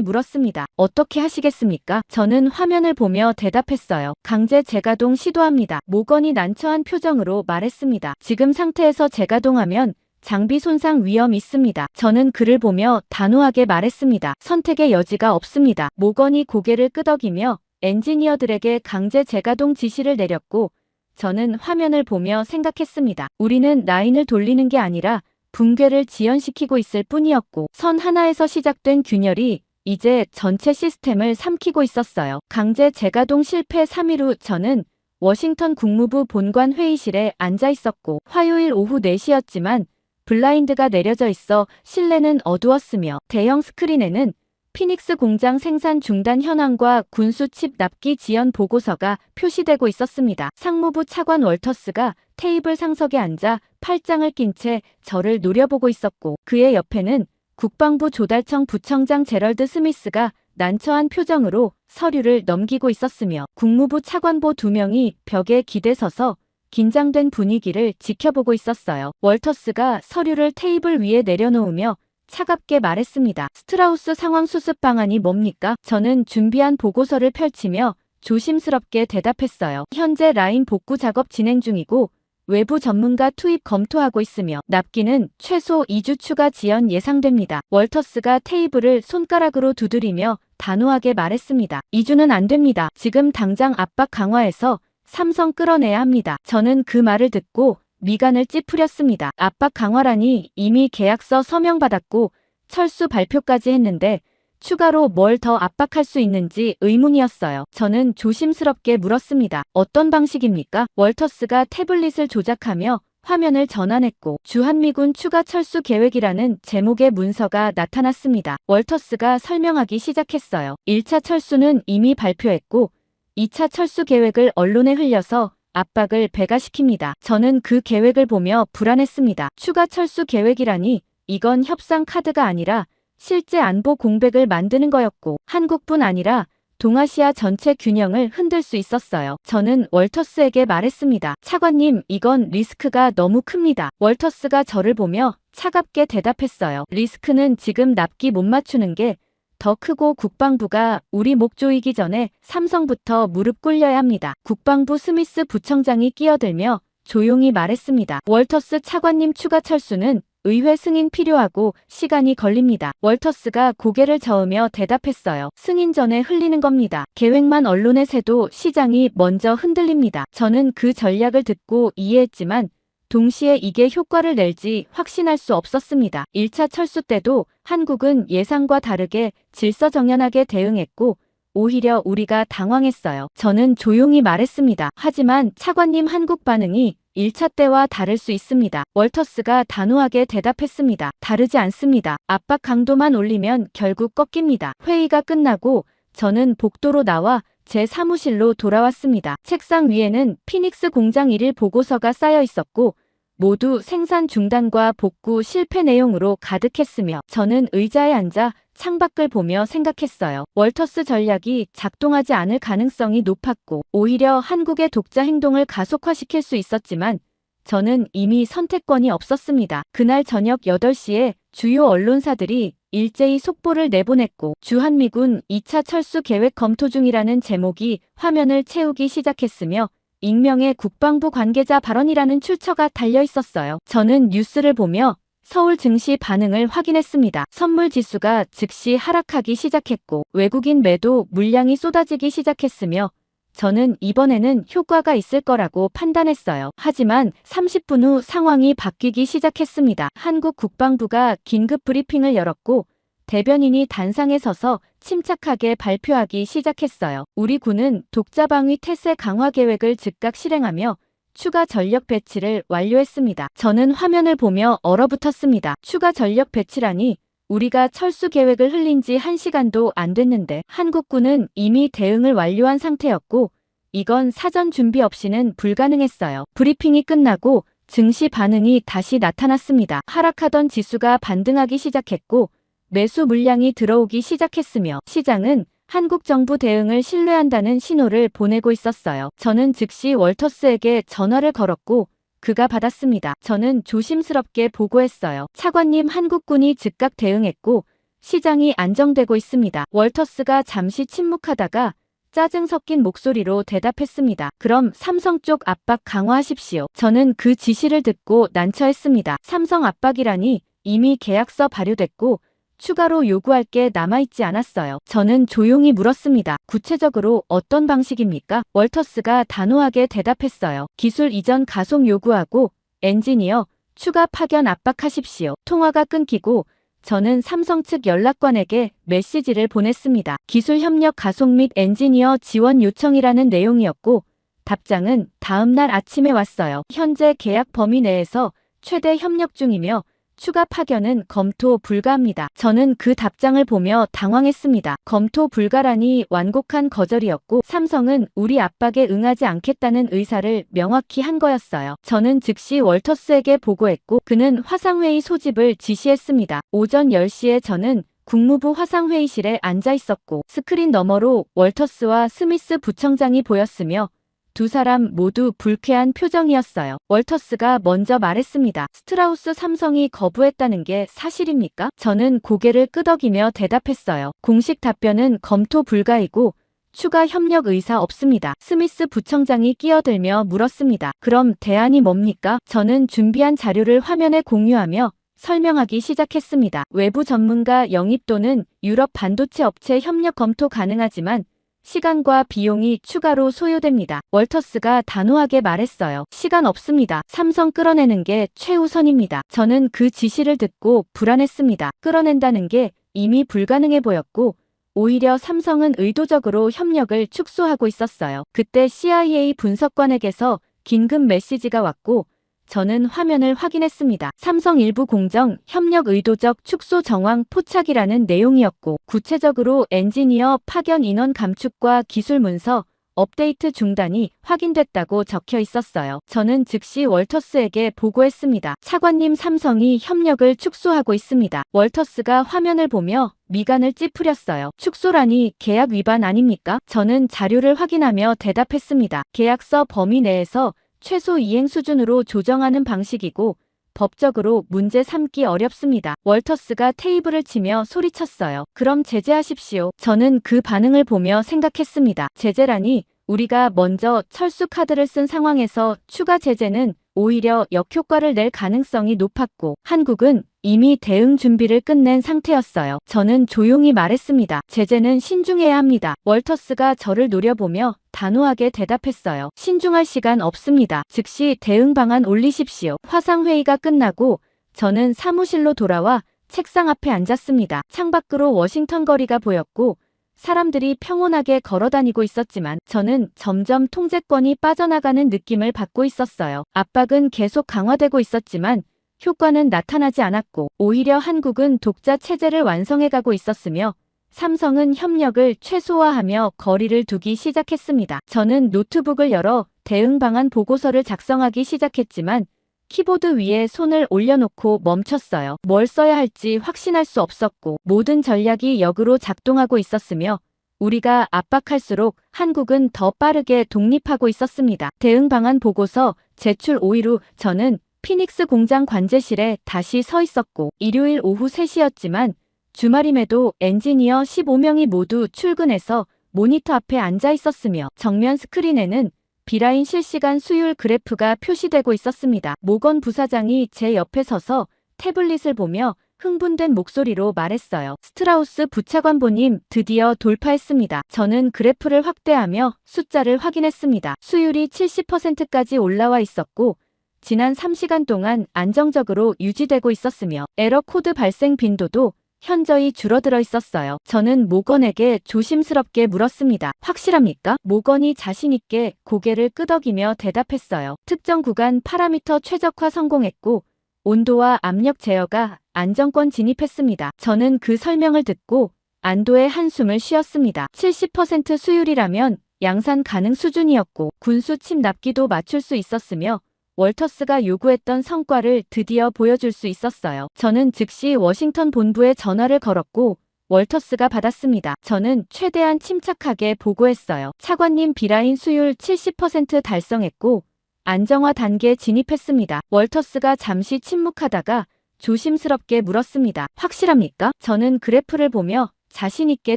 물었습니다. 어떻게 하시겠습니까? 저는 화면을 보며 대답했어요. 강제 재가동 시도합니다. 모건이 난처한 표정으로 말했습니다. 지금 상태에서 재가동하면 장비 손상 위험 있습니다. 저는 그를 보며 단호하게 말했습니다. 선택의 여지가 없습니다. 모건이 고개를 끄덕이며 엔지니어들에게 강제 재가동 지시를 내렸고 저는 화면을 보며 생각했습니다. 우리는 라인을 돌리는 게 아니라 붕괴를 지연시키고 있을 뿐이었고 선 하나에서 시작된 균열이 이제 전체 시스템을 삼키고 있었어요. 강제 재가동 실패 3일 후 저는 워싱턴 국무부 본관 회의실에 앉아 있었고 화요일 오후 4시였지만 블라인드가 내려져 있어 실내는 어두웠으며 대형 스크린에는 피닉스 공장 생산 중단 현황과 군수 칩 납기 지연 보고서가 표시되고 있었습니다. 상무부 차관 월터스가 테이블 상석에 앉아 팔짱을 낀 채 저를 노려보고 있었고 그의 옆에는 국방부 조달청 부청장 제럴드 스미스가 난처한 표정으로 서류를 넘기고 있었으며 국무부 차관보 2명이 벽에 기대 서서 긴장된 분위기를 지켜보고 있었어요. 월터스가 서류를 테이블 위에 내려놓으며 차갑게 말했습니다. 스트라우스 상황 수습 방안이 뭡니까? 저는 준비한 보고서를 펼치며 조심스럽게 대답했어요. 현재 라인 복구 작업 진행 중이고 외부 전문가 투입 검토하고 있으며 납기는 최소 2주 추가 지연 예상됩니다. 월터스가 테이블을 손가락으로 두드리며 단호하게 말했습니다. 2주는 안 됩니다. 지금 당장 압박 강화해서 삼성 끌어내야 합니다. 저는 그 말을 듣고 미간을 찌푸렸습니다. 압박 강화라니 이미 계약서 서명받았고 철수 발표까지 했는데 추가로 뭘 더 압박할 수 있는지 의문이었어요. 저는 조심스럽게 물었습니다. 어떤 방식입니까? 월터스가 태블릿을 조작하며 화면을 전환했고 주한미군 추가 철수 계획이라는 제목의 문서가 나타났습니다. 월터스가 설명하기 시작했어요. 1차 철수는 이미 발표했고 2차 철수 계획을 언론에 흘려서 압박을 배가시킵니다. 저는 그 계획을 보며 불안했습니다. 추가 철수 계획이라니 이건 협상 카드가 아니라 실제 안보 공백을 만드는 거였고 한국뿐 아니라 동아시아 전체 균형을 흔들 수 있었어요. 저는 월터스에게 말했습니다. 차관님, 이건 리스크가 너무 큽니다. 월터스가 저를 보며 차갑게 대답했어요. 리스크는 지금 납기 못 맞추는 게 더 크고 국방부가 우리 목 조이기 전에 삼성부터 무릎 꿇려야 합니다. 국방부 스미스 부청장이 끼어들며 조용히 말했습니다. 월터스 차관님 추가 철수는 의회 승인 필요하고 시간이 걸립니다. 월터스가 고개를 저으며 대답했어요. 승인 전에 흘리는 겁니다. 계획만 언론에 새도 시장이 먼저 흔들립니다. 저는 그 전략을 듣고 이해했지만 동시에 이게 효과를 낼지 확신할 수 없었습니다. 1차 철수 때도 한국은 예상과 다르게 질서정연하게 대응했고 오히려 우리가 당황했어요. 저는 조용히 말했습니다. 하지만 차관님 한국 반응이 1차 때와 다를 수 있습니다. 월터스가 단호하게 대답했습니다. 다르지 않습니다. 압박 강도만 올리면 결국 꺾입니다. 회의가 끝나고 저는 복도로 나와 제 사무실로 돌아왔습니다. 책상 위에는 피닉스 공장 1일 보고서가 쌓여 있었고 모두 생산 중단과 복구 실패 내용으로 가득했으며 저는 의자에 앉아 창밖을 보며 생각했어요. 월터스 전략이 작동하지 않을 가능성이 높았고 오히려 한국의 독자 행동을 가속화시킬 수 있었지만 저는 이미 선택권이 없었습니다. 그날 저녁 8시에 주요 언론사들이 일제히 속보를 내보냈고 주한미군 2차 철수 계획 검토 중이라는 제목이 화면을 채우기 시작했으며 익명의 국방부 관계자 발언이라는 출처가 달려 있었어요. 저는 뉴스를 보며 서울 증시 반응을 확인했습니다. 선물 지수가 즉시 하락하기 시작했고 외국인 매도 물량이 쏟아지기 시작했으며 저는 이번에는 효과가 있을 거라고 판단했어요. 하지만 30분 후 상황이 바뀌기 시작했습니다. 한국 국방부가 긴급 브리핑을 열었고 대변인이 단상에 서서 침착하게 발표하기 시작했어요. 우리 군은 독자방위 태세 강화 계획을 즉각 실행하며 추가 전력 배치를 완료했습니다. 저는 화면을 보며 얼어붙었습니다. 추가 전력 배치라니 우리가 철수 계획을 흘린 지 1시간도 안 됐는데 한국군은 이미 대응을 완료한 상태였고 이건 사전 준비 없이는 불가능했어요. 브리핑이 끝나고 증시 반응이 다시 나타났습니다. 하락하던 지수가 반등하기 시작했고 매수 물량이 들어오기 시작했으며 시장은 한국 정부 대응을 신뢰한다는 신호를 보내고 있었어요. 저는 즉시 월터스에게 전화를 걸었고 그가 받았습니다. 저는 조심스럽게 보고했어요. 차관님, 한국군이 즉각 대응했고 시장이 안정되고 있습니다. 월터스가 잠시 침묵하다가 짜증 섞인 목소리로 대답했습니다. 그럼 삼성 쪽 압박 강화하십시오. 저는 그 지시를 듣고 난처했습니다. 삼성 압박이라니 이미 계약서 발효됐고 추가로 요구할 게 남아있지 않았어요. 저는 조용히 물었습니다. 구체적으로 어떤 방식입니까? 월터스가 단호하게 대답했어요. 기술 이전 가속 요구하고 엔지니어 추가 파견 압박하십시오. 통화가 끊기고 저는 삼성 측 연락관에게 메시지를 보냈습니다. 기술 협력 가속 및 엔지니어 지원 요청이라는 내용이었고 답장은 다음 날 아침에 왔어요. 현재 계약 범위 내에서 최대 협력 중이며 추가 파견은 검토 불가합니다. 저는 그 답장을 보며 당황했습니다. 검토 불가라니 완곡한 거절이었고 삼성은 우리 압박에 응하지 않겠다는 의사를 명확히 한 거였어요. 저는 즉시 월터스에게 보고했고 그는 화상회의 소집을 지시했습니다. 오전 10시에 저는 국무부 화상회의실에 앉아 있었고 스크린 너머로 월터스와 스미스 부청장이 보였으며 두 사람 모두 불쾌한 표정이었어요. 월터스가 먼저 말했습니다. 스트라우스 삼성이 거부했다는 게 사실입니까? 저는 고개를 끄덕이며 대답했어요. 공식 답변은 검토 불가이고 추가 협력 의사 없습니다. 스미스 부청장이 끼어들며 물었습니다. 그럼 대안이 뭡니까? 저는 준비한 자료를 화면에 공유하며 설명하기 시작했습니다. 외부 전문가 영입 또는 유럽 반도체 업체 협력 검토 가능하지만 시간과 비용이 추가로 소요됩니다. 월터스가 단호하게 말했어요. 시간 없습니다. 삼성 끌어내는 게 최우선입니다. 저는 그 지시를 듣고 불안했습니다. 끌어낸다는 게 이미 불가능해 보였고 오히려 삼성은 의도적으로 협력을 축소하고 있었어요. 그때 CIA 분석관에게서 긴급 메시지가 왔고 저는 화면을 확인했습니다. 삼성 일부 공정, 협력 의도적 축소 정황 포착이라는 내용이었고 구체적으로 엔지니어 파견 인원 감축과 기술 문서, 업데이트 중단이 확인됐다고 적혀 있었어요. 저는 즉시 월터스에게 보고했습니다. 차관님 삼성이 협력을 축소하고 있습니다. 월터스가 화면을 보며 미간을 찌푸렸어요. 축소라니 계약 위반 아닙니까? 저는 자료를 확인하며 대답했습니다. 계약서 범위 내에서 최소 이행 수준으로 조정하는 방식이고 법적으로 문제 삼기 어렵습니다. 월터스가 테이블을 치며 소리쳤어요. 그럼 제재하십시오. 저는 그 반응을 보며 생각했습니다. 제재라니 우리가 먼저 철수 카드를 쓴 상황에서 추가 제재는 오히려 역효과를 낼 가능성이 높았고 한국은 이미 대응 준비를 끝낸 상태였어요. 저는 조용히 말했습니다. 제재는 신중해야 합니다. 월터스가 저를 노려보며 단호하게 대답했어요. 신중할 시간 없습니다. 즉시 대응 방안 올리십시오. 화상회의가 끝나고 저는 사무실로 돌아와 책상 앞에 앉았습니다. 창밖으로 워싱턴 거리가 보였고 사람들이 평온하게 걸어다니고 있었지만 저는 점점 통제권이 빠져나가는 느낌을 받고 있었어요. 압박은 계속 강화되고 있었지만 효과는 나타나지 않았고 오히려 한국은 독자 체제를 완성해가고 있었으며 삼성은 협력을 최소화하며 거리를 두기 시작했습니다. 저는 노트북을 열어 대응 방안 보고서를 작성하기 시작했지만 키보드 위에 손을 올려놓고 멈췄어요. 뭘 써야 할지 확신할 수 없었고 모든 전략이 역으로 작동하고 있었으며 우리가 압박할수록 한국은 더 빠르게 독립하고 있었습니다. 대응 방안 보고서 제출 5일 후 저는 피닉스 공장 관제실에 다시 서 있었고 일요일 오후 3시였지만 주말임에도 엔지니어 15명이 모두 출근해서 모니터 앞에 앉아 있었으며 정면 스크린에는 비라인 실시간 수율 그래프가 표시되고 있었습니다. 모건 부사장이 제 옆에 서서 태블릿을 보며 흥분된 목소리로 말했어요. 스트라우스 부차관보님 드디어 돌파했습니다. 저는 그래프를 확대하며 숫자를 확인했습니다. 수율이 70%까지 올라와 있었고 지난 3시간 동안 안정적으로 유지되고 있었으며 에러 코드 발생 빈도도 현저히 줄어들어 있었어요. 저는 모건에게 조심스럽게 물었습니다. 확실합니까? 모건이 자신있게 고개를 끄덕이며 대답했어요. 특정 구간 파라미터 최적화 성공했고 온도와 압력 제어가 안정권 진입했습니다. 저는 그 설명을 듣고 안도의 한숨을 쉬었습니다. 70% 수율이라면 양산 가능 수준이었고 군수 칩 납기도 맞출 수 있었으며 월터스가 요구했던 성과를 드디어 보여줄 수 있었어요. 저는 즉시 워싱턴 본부에 전화를 걸었고 월터스가 받았습니다. 저는 최대한 침착하게 보고했어요. 차관님 비라인 수율 70% 달성했고 안정화 단계에 진입했습니다. 월터스가 잠시 침묵하다가 조심스럽게 물었습니다. 확실합니까? 저는 그래프를 보며 자신있게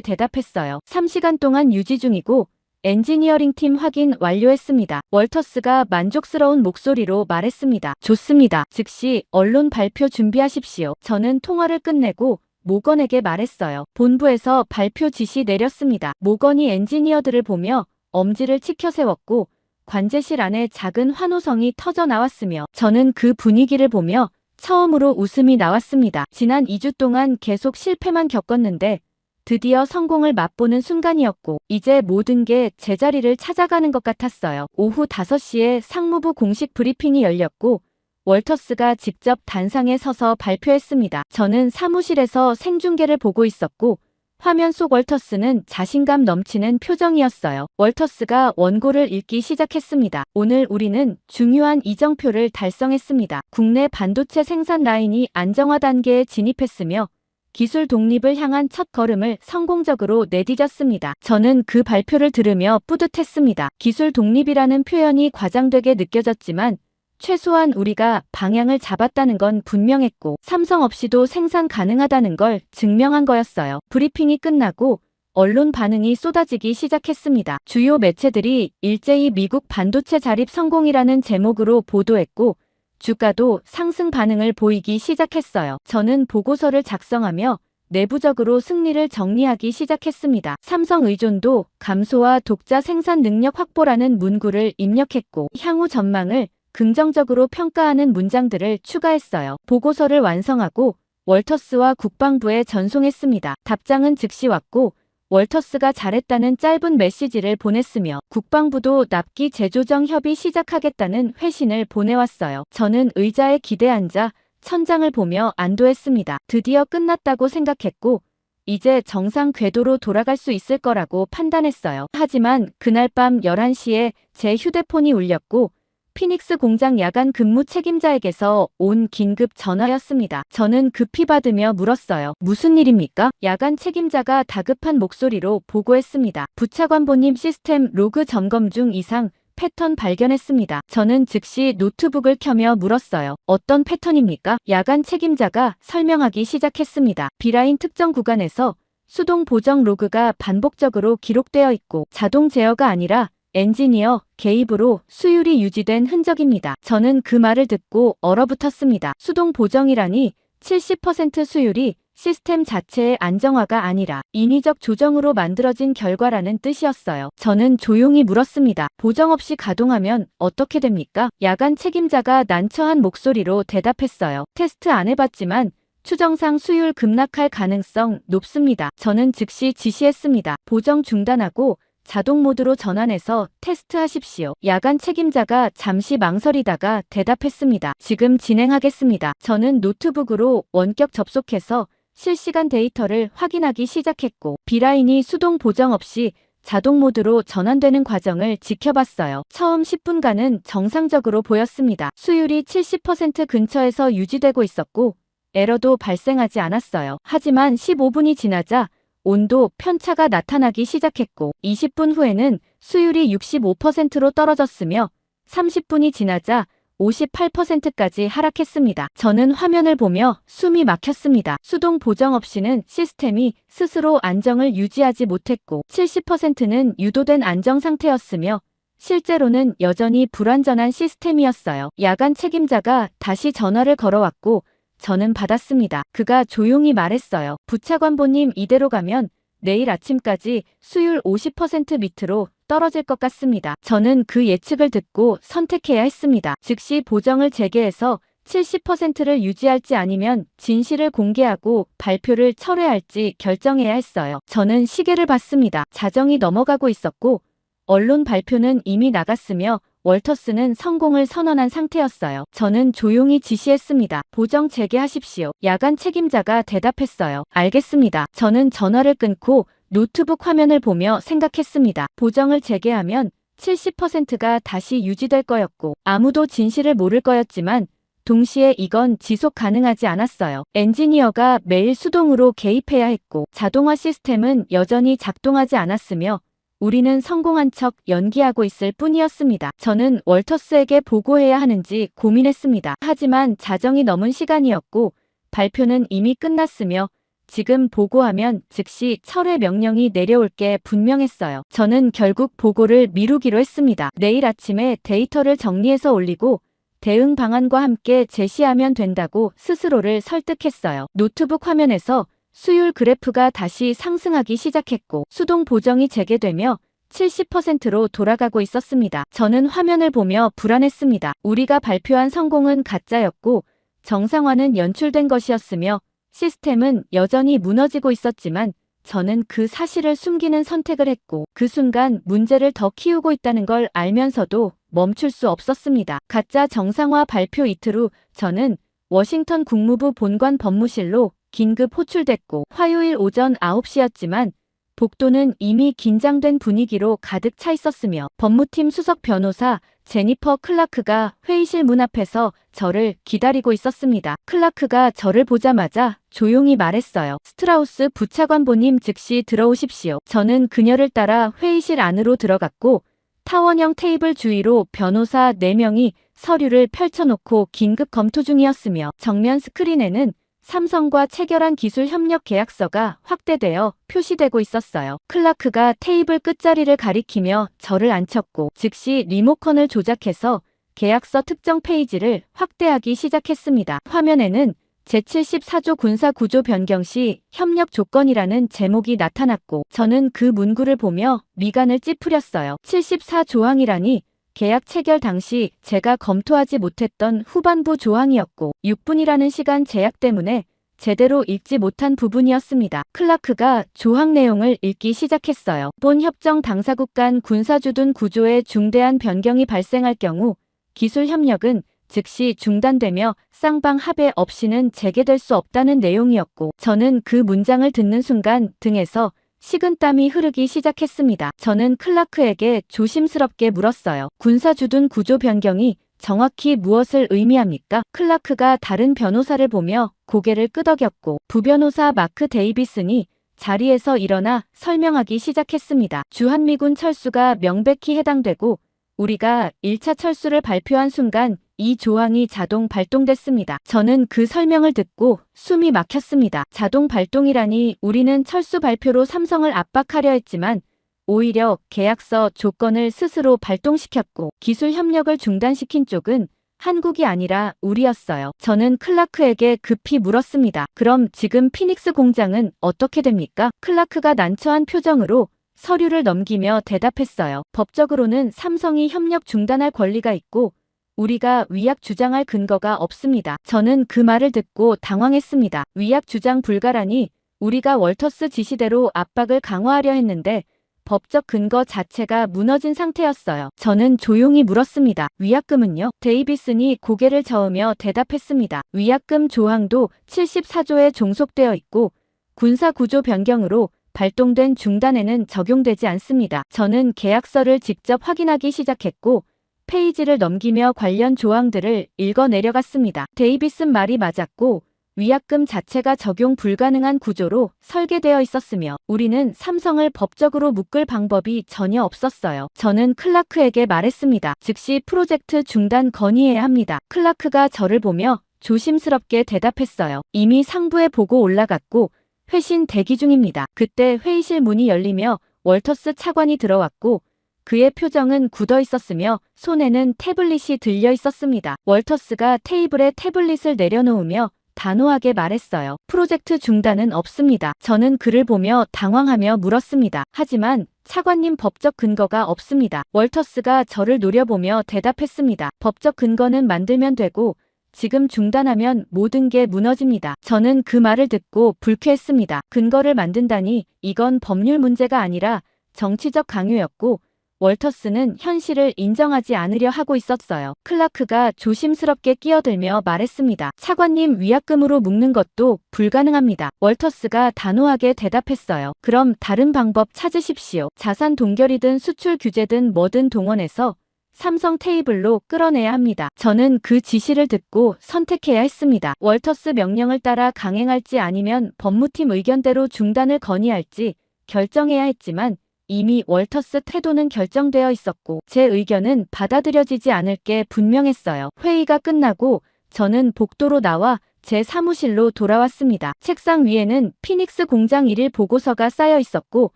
대답했어요. 3시간 동안 유지 중이고 엔지니어링 팀 확인 완료했습니다. 월터스가 만족스러운 목소리로 말했습니다. 좋습니다. 즉시 언론 발표 준비하십시오. 저는 통화를 끝내고 모건에게 말했어요. 본부에서 발표 지시 내렸습니다. 모건이 엔지니어들을 보며 엄지를 치켜 세웠고 관제실 안에 작은 환호성이 터져 나왔으며 저는 그 분위기를 보며 처음으로 웃음이 나왔습니다. 지난 2주 동안 계속 실패만 겪었는데 드디어 성공을 맛보는 순간이었고 이제 모든 게 제자리를 찾아가는 것 같았어요. 오후 5시에 상무부 공식 브리핑이 열렸고 월터스가 직접 단상에 서서 발표했습니다. 저는 사무실에서 생중계를 보고 있었고 화면 속 월터스는 자신감 넘치는 표정이었어요. 월터스가 원고를 읽기 시작했습니다. 오늘 우리는 중요한 이정표를 달성했습니다. 국내 반도체 생산 라인이 안정화 단계에 진입했으며 기술 독립을 향한 첫 걸음을 성공적으로 내디뎠습니다. 저는 그 발표를 들으며 뿌듯했습니다. 기술 독립이라는 표현이 과장되게 느껴졌지만 최소한 우리가 방향을 잡았다는 건 분명했고 삼성 없이도 생산 가능하다는 걸 증명한 거였어요. 브리핑이 끝나고 언론 반응이 쏟아지기 시작했습니다. 주요 매체들이 일제히 미국 반도체 자립 성공이라는 제목으로 보도했고 주가도 상승 반응을 보이기 시작했어요. 저는 보고서를 작성하며 내부적으로 승리를 정리하기 시작했습니다. 삼성 의존도 감소와 독자 생산 능력 확보라는 문구를 입력했고 향후 전망을 긍정적으로 평가하는 문장들을 추가했어요. 보고서를 완성하고 월터스와 국방부에 전송했습니다. 답장은 즉시 왔고 월터스가 잘했다는 짧은 메시지를 보냈으며 국방부도 납기 재조정 협의 시작하겠다는 회신을 보내왔어요. 저는 의자에 기대 앉아 천장을 보며 안도했습니다. 드디어 끝났다고 생각했고 이제 정상 궤도로 돌아갈 수 있을 거라고 판단했어요. 하지만 그날 밤 11시에 제 휴대폰이 울렸고 피닉스 공장 야간 근무 책임자에게서 온 긴급 전화였습니다. 저는 급히 받으며 물었어요. 무슨 일입니까? 야간 책임자가 다급한 목소리로 보고했습니다. 부차관보님 시스템 로그 점검 중 이상 패턴 발견했습니다. 저는 즉시 노트북을 켜며 물었어요. 어떤 패턴입니까? 야간 책임자가 설명하기 시작했습니다. B라인 특정 구간에서 수동 보정 로그가 반복적으로 기록되어 있고 자동 제어가 아니라 엔지니어 개입으로 수율이 유지된 흔적입니다. 저는 그 말을 듣고 얼어붙었습니다. 수동 보정이라니 70% 수율이 시스템 자체의 안정화가 아니라 인위적 조정으로 만들어진 결과라는 뜻이었어요. 저는 조용히 물었습니다. 보정 없이 가동하면 어떻게 됩니까? 야간 책임자가 난처한 목소리로 대답했어요. 테스트 안 해봤지만 추정상 수율 급락할 가능성 높습니다. 저는 즉시 지시했습니다. 보정 중단하고 자동 모드로 전환해서 테스트하십시오. 야간 책임자가 잠시 망설이다가 대답했습니다. 지금 진행하겠습니다. 저는 노트북으로 원격 접속해서 실시간 데이터를 확인하기 시작했고 B라인이 수동 보정 없이 자동 모드로 전환되는 과정을 지켜봤어요. 처음 10분간은 정상적으로 보였습니다. 수율이 70% 근처에서 유지되고 있었고 에러도 발생하지 않았어요. 하지만 15분이 지나자 온도 편차가 나타나기 시작했고 20분 후에는 수율이 65%로 떨어졌으며 30분이 지나자 58%까지 하락했습니다. 저는 화면을 보며 숨이 막혔습니다. 수동 보정 없이는 시스템이 스스로 안정을 유지하지 못했고 70%는 유도된 안정 상태였으며 실제로는 여전히 불완전한 시스템이었어요. 야간 책임자가 다시 전화를 걸어왔고 저는 받았습니다. 그가 조용히 말했어요. 부차관보님 이대로 가면 내일 아침까지 수율 50% 밑으로 떨어질 것 같습니다. 저는 그 예측을 듣고 선택해야 했습니다. 즉시 보정을 재개해서 70%를 유지할지 아니면 진실을 공개하고 발표를 철회할지 결정해야 했어요. 저는 시계를 봤습니다. 자정이 넘어가고 있었고 언론 발표는 이미 나갔으며 월터스는 성공을 선언한 상태였어요. 저는 조용히 지시했습니다. 보정 재개하십시오. 야간 책임자가 대답했어요. 알겠습니다. 저는 전화를 끊고 노트북 화면을 보며 생각했습니다. 보정을 재개하면 70%가 다시 유지될 거였고 아무도 진실을 모를 거였지만 동시에 이건 지속 가능하지 않았어요. 엔지니어가 매일 수동으로 개입해야 했고 자동화 시스템은 여전히 작동하지 않았으며 우리는 성공한 척 연기하고 있을 뿐이었습니다. 저는 월터스에게 보고해야 하는지 고민했습니다. 하지만 자정이 넘은 시간이었고 발표는 이미 끝났으며 지금 보고하면 즉시 철회 명령이 내려올 게 분명했어요. 저는 결국 보고를 미루기로 했습니다. 내일 아침에 데이터를 정리해서 올리고 대응 방안과 함께 제시하면 된다고 스스로를 설득했어요. 노트북 화면에서 수율 그래프가 다시 상승하기 시작했고 수동 보정이 재개되며 70%로 돌아가고 있었습니다. 저는 화면을 보며 불안했습니다. 우리가 발표한 성공은 가짜였고 정상화는 연출된 것이었으며 시스템은 여전히 무너지고 있었지만 저는 그 사실을 숨기는 선택을 했고 그 순간 문제를 더 키우고 있다는 걸 알면서도 멈출 수 없었습니다. 가짜 정상화 발표 이틀 후 저는 워싱턴 국무부 본관 법무실로 긴급 호출됐고 화요일 오전 9시였지만 복도는 이미 긴장된 분위기로 가득 차 있었으며 법무팀 수석 변호사 제니퍼 클라크가 회의실 문 앞에서 저를 기다리고 있었습니다. 클라크가 저를 보자마자 조용히 말했어요. 스트라우스 부차관보님 즉시 들어오십시오. 저는 그녀를 따라 회의실 안으로 들어갔고 타원형 테이블 주위로 변호사 4명이 서류를 펼쳐놓고 긴급 검토 중이었으며 정면 스크린에는 삼성과 체결한 기술 협력 계약서가 확대되어 표시되고 있었어요. 클라크가 테이블 끝자리를 가리키며 저를 앉혔고 즉시 리모컨을 조작해서 계약서 특정 페이지를 확대하기 시작했습니다. 화면에는 제74조 군사구조 변경 시 협력 조건이라는 제목이 나타났고 저는 그 문구를 보며 미간을 찌푸렸어요. 74조항이라니 계약 체결 당시 제가 검토하지 못했던 후반부 조항이었고 6분이라는 시간 제약 때문에 제대로 읽지 못한 부분이었습니다. 클라크가 조항 내용을 읽기 시작했어요. 본 협정 당사국 간 군사주둔 구조에 중대한 변경이 발생할 경우 기술 협력은 즉시 중단되며 쌍방 합의 없이는 재개될 수 없다는 내용이었고 저는 그 문장을 듣는 순간 등에서 식은땀이 흐르기 시작했습니다. 저는 클라크에게 조심스럽게 물었어요. 군사주둔 구조 변경이 정확히 무엇을 의미합니까? 클라크가 다른 변호사를 보며 고개를 끄덕였고 부변호사 마크 데이비슨이 자리에서 일어나 설명하기 시작했습니다. 주한미군 철수가 명백히 해당되고 우리가 1차 철수를 발표한 순간 이 조항이 자동 발동됐습니다. 저는 그 설명을 듣고 숨이 막혔습니다. 자동 발동이라니 우리는 철수 발표로 삼성을 압박하려 했지만 오히려 계약서 조건을 스스로 발동시켰고 기술 협력을 중단시킨 쪽은 한국이 아니라 우리였어요. 저는 클라크에게 급히 물었습니다. 그럼 지금 피닉스 공장은 어떻게 됩니까? 클라크가 난처한 표정으로 서류를 넘기며 대답했어요. 법적으로는 삼성이 협력 중단할 권리가 있고 우리가 위약 주장할 근거가 없습니다. 저는 그 말을 듣고 당황했습니다. 위약 주장 불가라니 우리가 월터스 지시대로 압박을 강화하려 했는데 법적 근거 자체가 무너진 상태였어요. 저는 조용히 물었습니다. 위약금은요? 데이비슨이 고개를 저으며 대답했습니다. 위약금 조항도 74조에 종속되어 있고 군사구조 변경으로 발동된 중단에는 적용되지 않습니다. 저는 계약서를 직접 확인하기 시작했고 페이지를 넘기며 관련 조항들을 읽어 내려갔습니다. 데이비슨 말이 맞았고 위약금 자체가 적용 불가능한 구조로 설계되어 있었으며 우리는 삼성을 법적으로 묶을 방법이 전혀 없었어요. 저는 클라크에게 말했습니다. 즉시 프로젝트 중단 건의해야 합니다. 클라크가 저를 보며 조심스럽게 대답했어요. 이미 상부에 보고 올라갔고 회신 대기 중입니다. 그때 회의실 문이 열리며 월터스 차관이 들어왔고 그의 표정은 굳어 있었으며 손에는 태블릿이 들려 있었습니다. 월터스가 테이블에 태블릿을 내려놓으며 단호하게 말했어요. 프로젝트 중단은 없습니다. 저는 그를 보며 당황하며 물었습니다. 하지만 차관님 법적 근거가 없습니다. 월터스가 저를 노려보며 대답했습니다. 법적 근거는 만들면 되고 지금 중단하면 모든 게 무너집니다. 저는 그 말을 듣고 불쾌했습니다. 근거를 만든다니 이건 법률 문제가 아니라 정치적 강요였고 월터스는 현실을 인정하지 않으려 하고 있었어요. 클라크가 조심스럽게 끼어들며 말했습니다. 차관님 위약금으로 묶는 것도 불가능합니다. 월터스가 단호하게 대답했어요. 그럼 다른 방법 찾으십시오. 자산 동결이든 수출 규제든 뭐든 동원해서 삼성 테이블로 끌어내야 합니다. 저는 그 지시를 듣고 선택해야 했습니다. 월터스 명령을 따라 강행할지 아니면 법무팀 의견대로 중단을 건의할지 결정해야 했지만 이미 월터스 태도는 결정되어 있었고 제 의견은 받아들여지지 않을 게 분명했어요. 회의가 끝나고 저는 복도로 나와 제 사무실로 돌아왔습니다. 책상 위에는 피닉스 공장 일일 보고서가 쌓여 있었고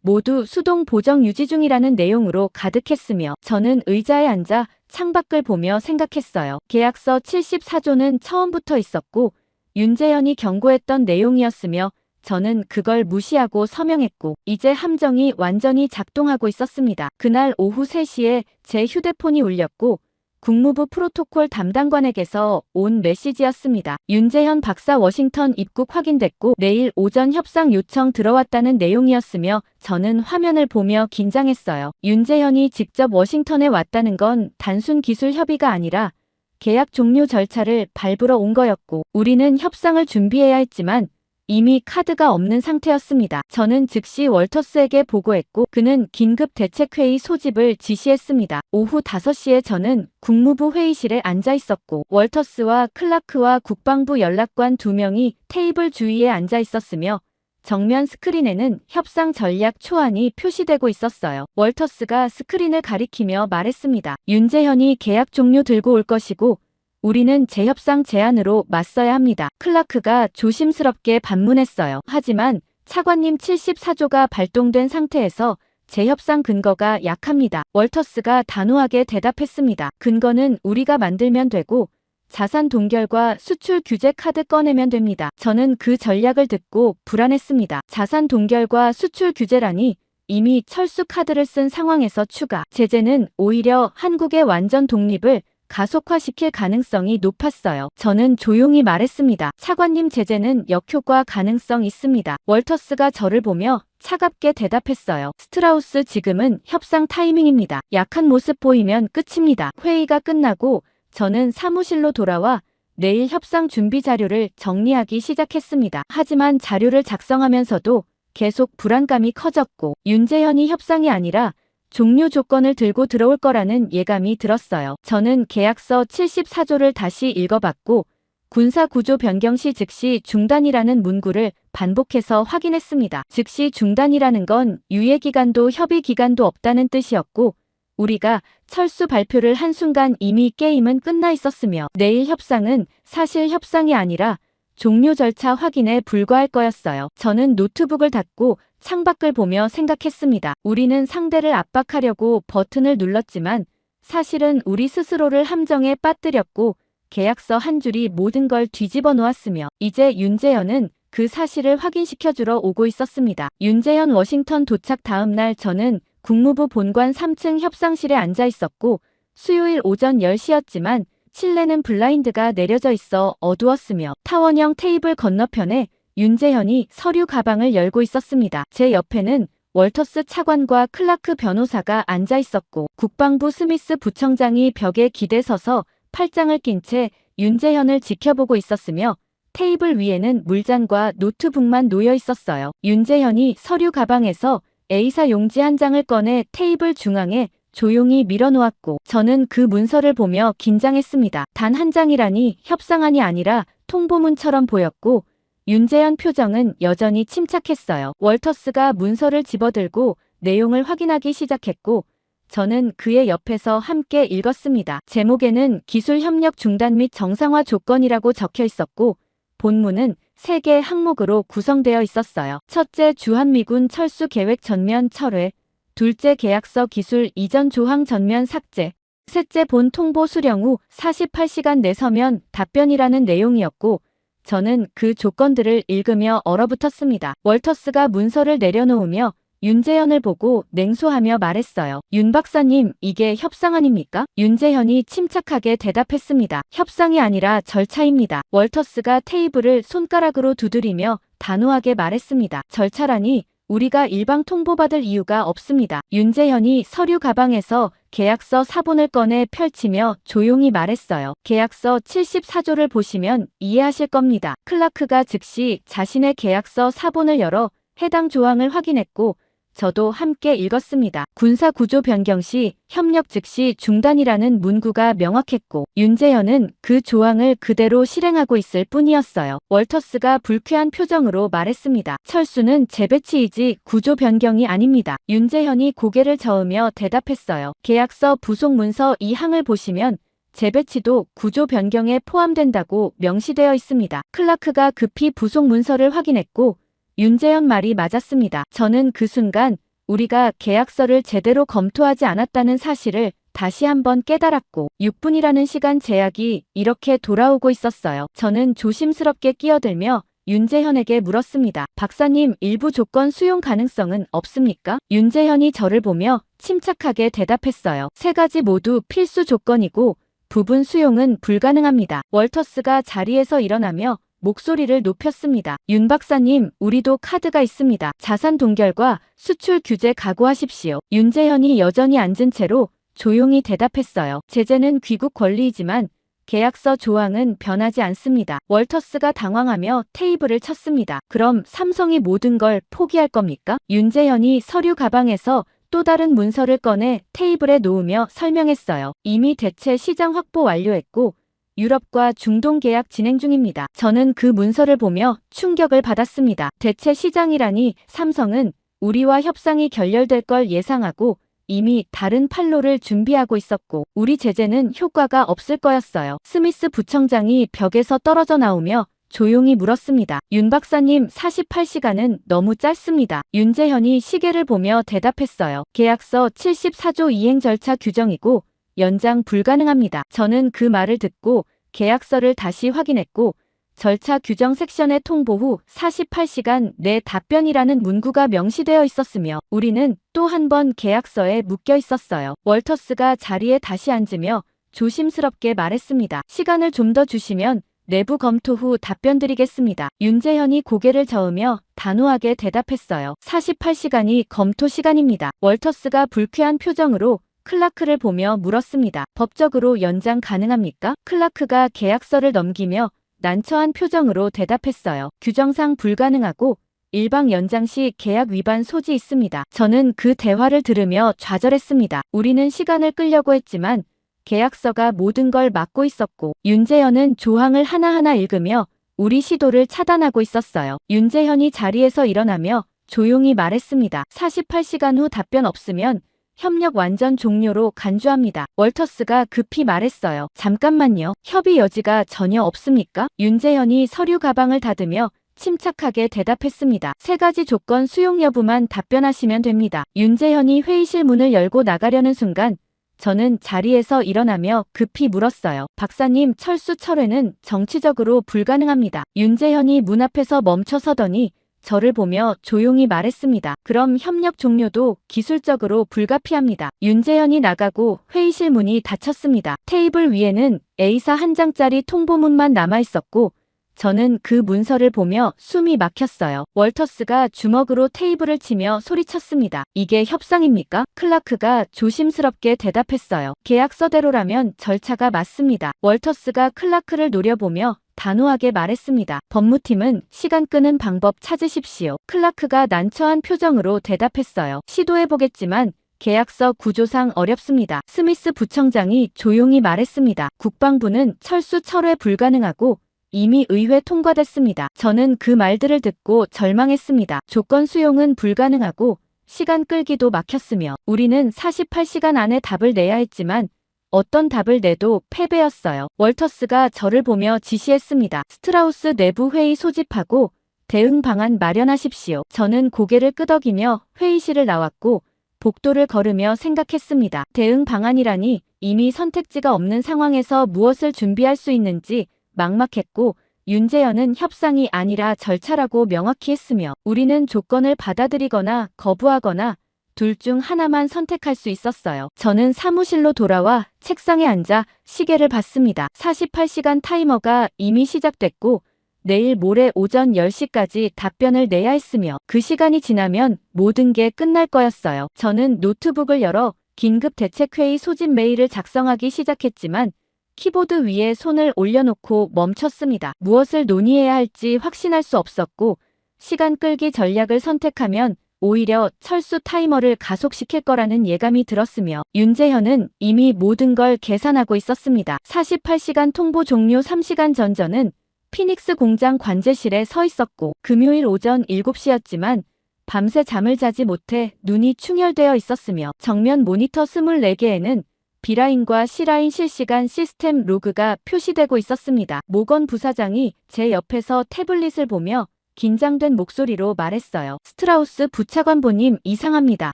모두 수동 보정 유지 중이라는 내용으로 가득했으며 저는 의자에 앉아 창밖을 보며 생각했어요. 계약서 74조는 처음부터 있었고 윤재현이 경고했던 내용이었으며 저는 그걸 무시하고 서명했고 이제 함정이 완전히 작동하고 있었습니다. 그날 오후 3시에 제 휴대폰이 울렸고 국무부 프로토콜 담당관에게서 온 메시지였습니다. 윤재현 박사 워싱턴 입국 확인됐고 내일 오전 협상 요청 들어왔다는 내용이었으며 저는 화면을 보며 긴장했어요. 윤재현이 직접 워싱턴에 왔다는 건 단순 기술 협의가 아니라 계약 종료 절차를 밟으러 온 거였고 우리는 협상을 준비해야 했지만 이미 카드가 없는 상태였습니다. 저는 즉시 월터스에게 보고했고 그는 긴급 대책회의 소집을 지시했습니다. 오후 5시에 저는 국무부 회의실에 앉아 있었고 월터스와 클라크와 국방부 연락관 2명이 테이블 주위에 앉아 있었으며 정면 스크린에는 협상 전략 초안이 표시되고 있었어요. 월터스가 스크린을 가리키며 말했습니다. 윤재현이 계약 종료 들고 올 것이고 우리는 재협상 제안으로 맞서야 합니다. 클라크가 조심스럽게 반문했어요. 하지만 차관님 74조가 발동된 상태에서 재협상 근거가 약합니다. 월터스가 단호하게 대답했습니다. 근거는 우리가 만들면 되고 자산 동결과 수출 규제 카드 꺼내면 됩니다. 저는 그 전략을 듣고 불안했습니다. 자산 동결과 수출 규제라니 이미 철수 카드를 쓴 상황에서 추가 제재는 오히려 한국의 완전 독립을 가속화시킬 가능성이 높았어요. 저는 조용히 말했습니다. 차관님 제재는 역효과 가능성 있습니다. 월터스가 저를 보며 차갑게 대답했어요. 스트라우스 지금은 협상 타이밍입니다. 약한 모습 보이면 끝입니다. 회의가 끝나고 저는 사무실로 돌아와 내일 협상 준비 자료를 정리하기 시작했습니다. 하지만 자료를 작성하면서도 계속 불안감이 커졌고 윤재현이 협상이 아니라 종료 조건을 들고 들어올 거라는 예감이 들었어요. 저는 계약서 74조를 다시 읽어봤고 군사구조 변경 시 즉시 중단이라는 문구를 반복해서 확인했습니다. 즉시 중단이라는 건 유예기간도 협의기간도 없다는 뜻이었고 우리가 철수 발표를 한 순간 이미 게임은 끝나 있었으며 내일 협상은 사실 협상이 아니라 종료 절차 확인에 불과할 거였어요. 저는 노트북을 닫고 창밖을 보며 생각했습니다. 우리는 상대를 압박하려고 버튼을 눌렀지만 사실은 우리 스스로를 함정에 빠뜨렸고 계약서 한 줄이 모든 걸 뒤집어 놓았으며 이제 윤재현은 그 사실을 확인시켜주러 오고 있었습니다. 윤재현 워싱턴 도착 다음 날 저는 국무부 본관 3층 협상실에 앉아 있었고 수요일 오전 10시였지만 실내는 블라인드가 내려져 있어 어두웠으며 타원형 테이블 건너편에 윤재현이 서류 가방을 열고 있었습니다. 제 옆에는 월터스 차관과 클라크 변호사가 앉아 있었고 국방부 스미스 부청장이 벽에 기대서서 팔짱을 낀 채 윤재현을 지켜보고 있었으며 테이블 위에는 물잔과 노트북만 놓여 있었어요. 윤재현이 서류 가방에서 A사 용지 한 장을 꺼내 테이블 중앙에 조용히 밀어놓았고 저는 그 문서를 보며 긴장했습니다. 단 한 장이라니 협상안이 아니라 통보문처럼 보였고 윤재현 표정은 여전히 침착했어요. 월터스가 문서를 집어들고 내용을 확인하기 시작했고 저는 그의 옆에서 함께 읽었습니다. 제목에는 기술 협력 중단 및 정상화 조건이라고 적혀 있었고 본문은 3개 항목으로 구성되어 있었어요. 첫째, 주한미군 철수 계획 전면 철회. 둘째, 계약서 기술 이전 조항 전면 삭제. 셋째, 본 통보 수령 후 48시간 내 서면 답변이라는 내용이었고 저는 그 조건들을 읽으며 얼어붙었습니다. 월터스가 문서를 내려놓으며 윤재현을 보고 냉소하며 말했어요. 윤 박사님, 이게 협상안입니까? 윤재현이 침착하게 대답했습니다. 협상이 아니라 절차입니다. 월터스가 테이블을 손가락으로 두드리며 단호하게 말했습니다. 절차라니 우리가 일방 통보받을 이유가 없습니다. 윤재현이 서류 가방에서 계약서 사본을 꺼내 펼치며 조용히 말했어요. 계약서 74조를 보시면 이해하실 겁니다. 클라크가 즉시 자신의 계약서 사본을 열어 해당 조항을 확인했고 저도 함께 읽었습니다. 군사구조 변경 시 협력 즉시 중단이라는 문구가 명확했고 윤재현은 그 조항을 그대로 실행하고 있을 뿐이었어요. 월터스가 불쾌한 표정으로 말했습니다. 철수는 재배치이지 구조 변경이 아닙니다. 윤재현이 고개를 저으며 대답했어요. 계약서 부속 문서 2항을 보시면 재배치도 구조 변경에 포함된다고 명시되어 있습니다. 클라크가 급히 부속 문서를 확인했고 윤재현 말이 맞았습니다. 저는 그 순간 우리가 계약서를 제대로 검토하지 않았다는 사실을 다시 한번 깨달았고 6분이라는 시간 제약이 이렇게 돌아오고 있었어요. 저는 조심스럽게 끼어들며 윤재현에게 물었습니다. 박사님, 일부 조건 수용 가능성은 없습니까? 윤재현이 저를 보며 침착하게 대답했어요. 세 가지 모두 필수 조건이고 부분 수용은 불가능합니다. 월터스가 자리에서 일어나며 목소리를 높였습니다. 윤 박사님, 우리도 카드가 있습니다. 자산 동결과 수출 규제 각오하십시오. 윤재현이 여전히 앉은 채로 조용히 대답했어요. 제재는 귀국 권리이지만 계약서 조항은 변하지 않습니다. 월터스가 당황하며 테이블을 쳤습니다. 그럼 삼성이 모든 걸 포기할 겁니까? 윤재현이 서류 가방에서 또 다른 문서를 꺼내 테이블에 놓으며 설명했어요. 이미 대체 시장 확보 완료했고 유럽과 중동 계약 진행 중입니다. 저는 그 문서를 보며 충격을 받았습니다. 대체 시장이라니 삼성은 우리와 협상이 결렬될 걸 예상하고 이미 다른 판로를 준비하고 있었고 우리 제재는 효과가 없을 거였어요. 스미스 부청장이 벽에서 떨어져 나오며 조용히 물었습니다. 윤 박사님, 48시간은 너무 짧습니다. 윤재현이 시계를 보며 대답했어요. 계약서 74조 이행 절차 규정이고 연장 불가능합니다. 저는 그 말을 듣고 계약서를 다시 확인했고 절차 규정 섹션의 통보 후 48시간 내 답변이라는 문구가 명시되어 있었으며 우리는 또 한 번 계약서에 묶여 있었어요. 월터스가 자리에 다시 앉으며 조심스럽게 말했습니다. 시간을 좀 더 주시면 내부 검토 후 답변 드리겠습니다. 윤재현이 고개를 저으며 단호하게 대답했어요. 48시간이 검토 시간입니다. 월터스가 불쾌한 표정으로 클라크를 보며 물었습니다. 법적으로 연장 가능합니까? 클라크가 계약서를 넘기며 난처한 표정으로 대답했어요. 규정상 불가능하고 일방 연장 시 계약 위반 소지 있습니다. 저는 그 대화를 들으며 좌절했습니다. 우리는 시간을 끌려고 했지만 계약서가 모든 걸 막고 있었고 윤재현은 조항을 하나하나 읽으며 우리 시도를 차단하고 있었어요. 윤재현이 자리에서 일어나며 조용히 말했습니다. 48시간 후 답변 없으면 협력 완전 종료로 간주합니다. 월터스가 급히 말했어요. 잠깐만요. 협의 여지가 전혀 없습니까? 윤재현이 서류 가방을 닫으며 침착하게 대답했습니다. 세 가지 조건 수용 여부만 답변하시면 됩니다. 윤재현이 회의실 문을 열고 나가려는 순간 저는 자리에서 일어나며 급히 물었어요. 박사님, 철수 철회는 정치적으로 불가능합니다. 윤재현이 문 앞에서 멈춰 서더니 저를 보며 조용히 말했습니다. 그럼 협력 종료도 기술적으로 불가피합니다. 윤재현이 나가고 회의실 문이 닫혔습니다. 테이블 위에는 A사 한 장짜리 통보문만 남아있었고 저는 그 문서를 보며 숨이 막혔어요. 월터스가 주먹으로 테이블을 치며 소리쳤습니다. 이게 협상입니까? 클라크가 조심스럽게 대답했어요. 계약서대로라면 절차가 맞습니다. 월터스가 클라크를 노려보며 단호하게 말했습니다. 법무팀은 시간 끄는 방법 찾으십시오. 클라크가 난처한 표정으로 대답했어요. 시도해보겠지만 계약서 구조상 어렵습니다. 스미스 부청장이 조용히 말했습니다. 국방부는 철수 철회 불가능하고 이미 의회 통과됐습니다. 저는 그 말들을 듣고 절망했습니다. 조건 수용은 불가능하고 시간 끌기도 막혔으며 우리는 48시간 안에 답을 내야 했지만 어떤 답을 내도 패배였어요. 월터스가 저를 보며 지시했습니다. 스트라우스 내부 회의 소집하고 대응 방안 마련하십시오. 저는 고개를 끄덕이며 회의실을 나왔고 복도를 걸으며 생각했습니다. 대응 방안이라니 이미 선택지가 없는 상황에서 무엇을 준비할 수 있는지 막막했고 윤재현은 협상이 아니라 절차라고 명확히 했으며 우리는 조건을 받아들이거나 거부하거나 둘 중 하나만 선택할 수 있었어요. 저는 사무실로 돌아와 책상에 앉아 시계를 봤습니다. 48시간 타이머가 이미 시작됐고 내일 모레 오전 10시까지 답변을 내야 했으며 그 시간이 지나면 모든 게 끝날 거였어요. 저는 노트북을 열어 긴급 대책회의 소집 메일을 작성하기 시작했지만 키보드 위에 손을 올려놓고 멈췄습니다. 무엇을 논의해야 할지 확신할 수 없었고 시간 끌기 전략을 선택하면 오히려 철수 타이머를 가속시킬 거라는 예감이 들었으며 윤재현은 이미 모든 걸 계산하고 있었습니다. 48시간 통보 종료 3시간 전 저는 피닉스 공장 관제실에 서 있었고 금요일 오전 7시였지만 밤새 잠을 자지 못해 눈이 충혈되어 있었으며 정면 모니터 24개에는 B라인과 C라인 실시간 시스템 로그가 표시되고 있었습니다. 모건 부사장이 제 옆에서 태블릿을 보며 긴장된 목소리로 말했어요. 스트라우스 부차관보님, 이상합니다.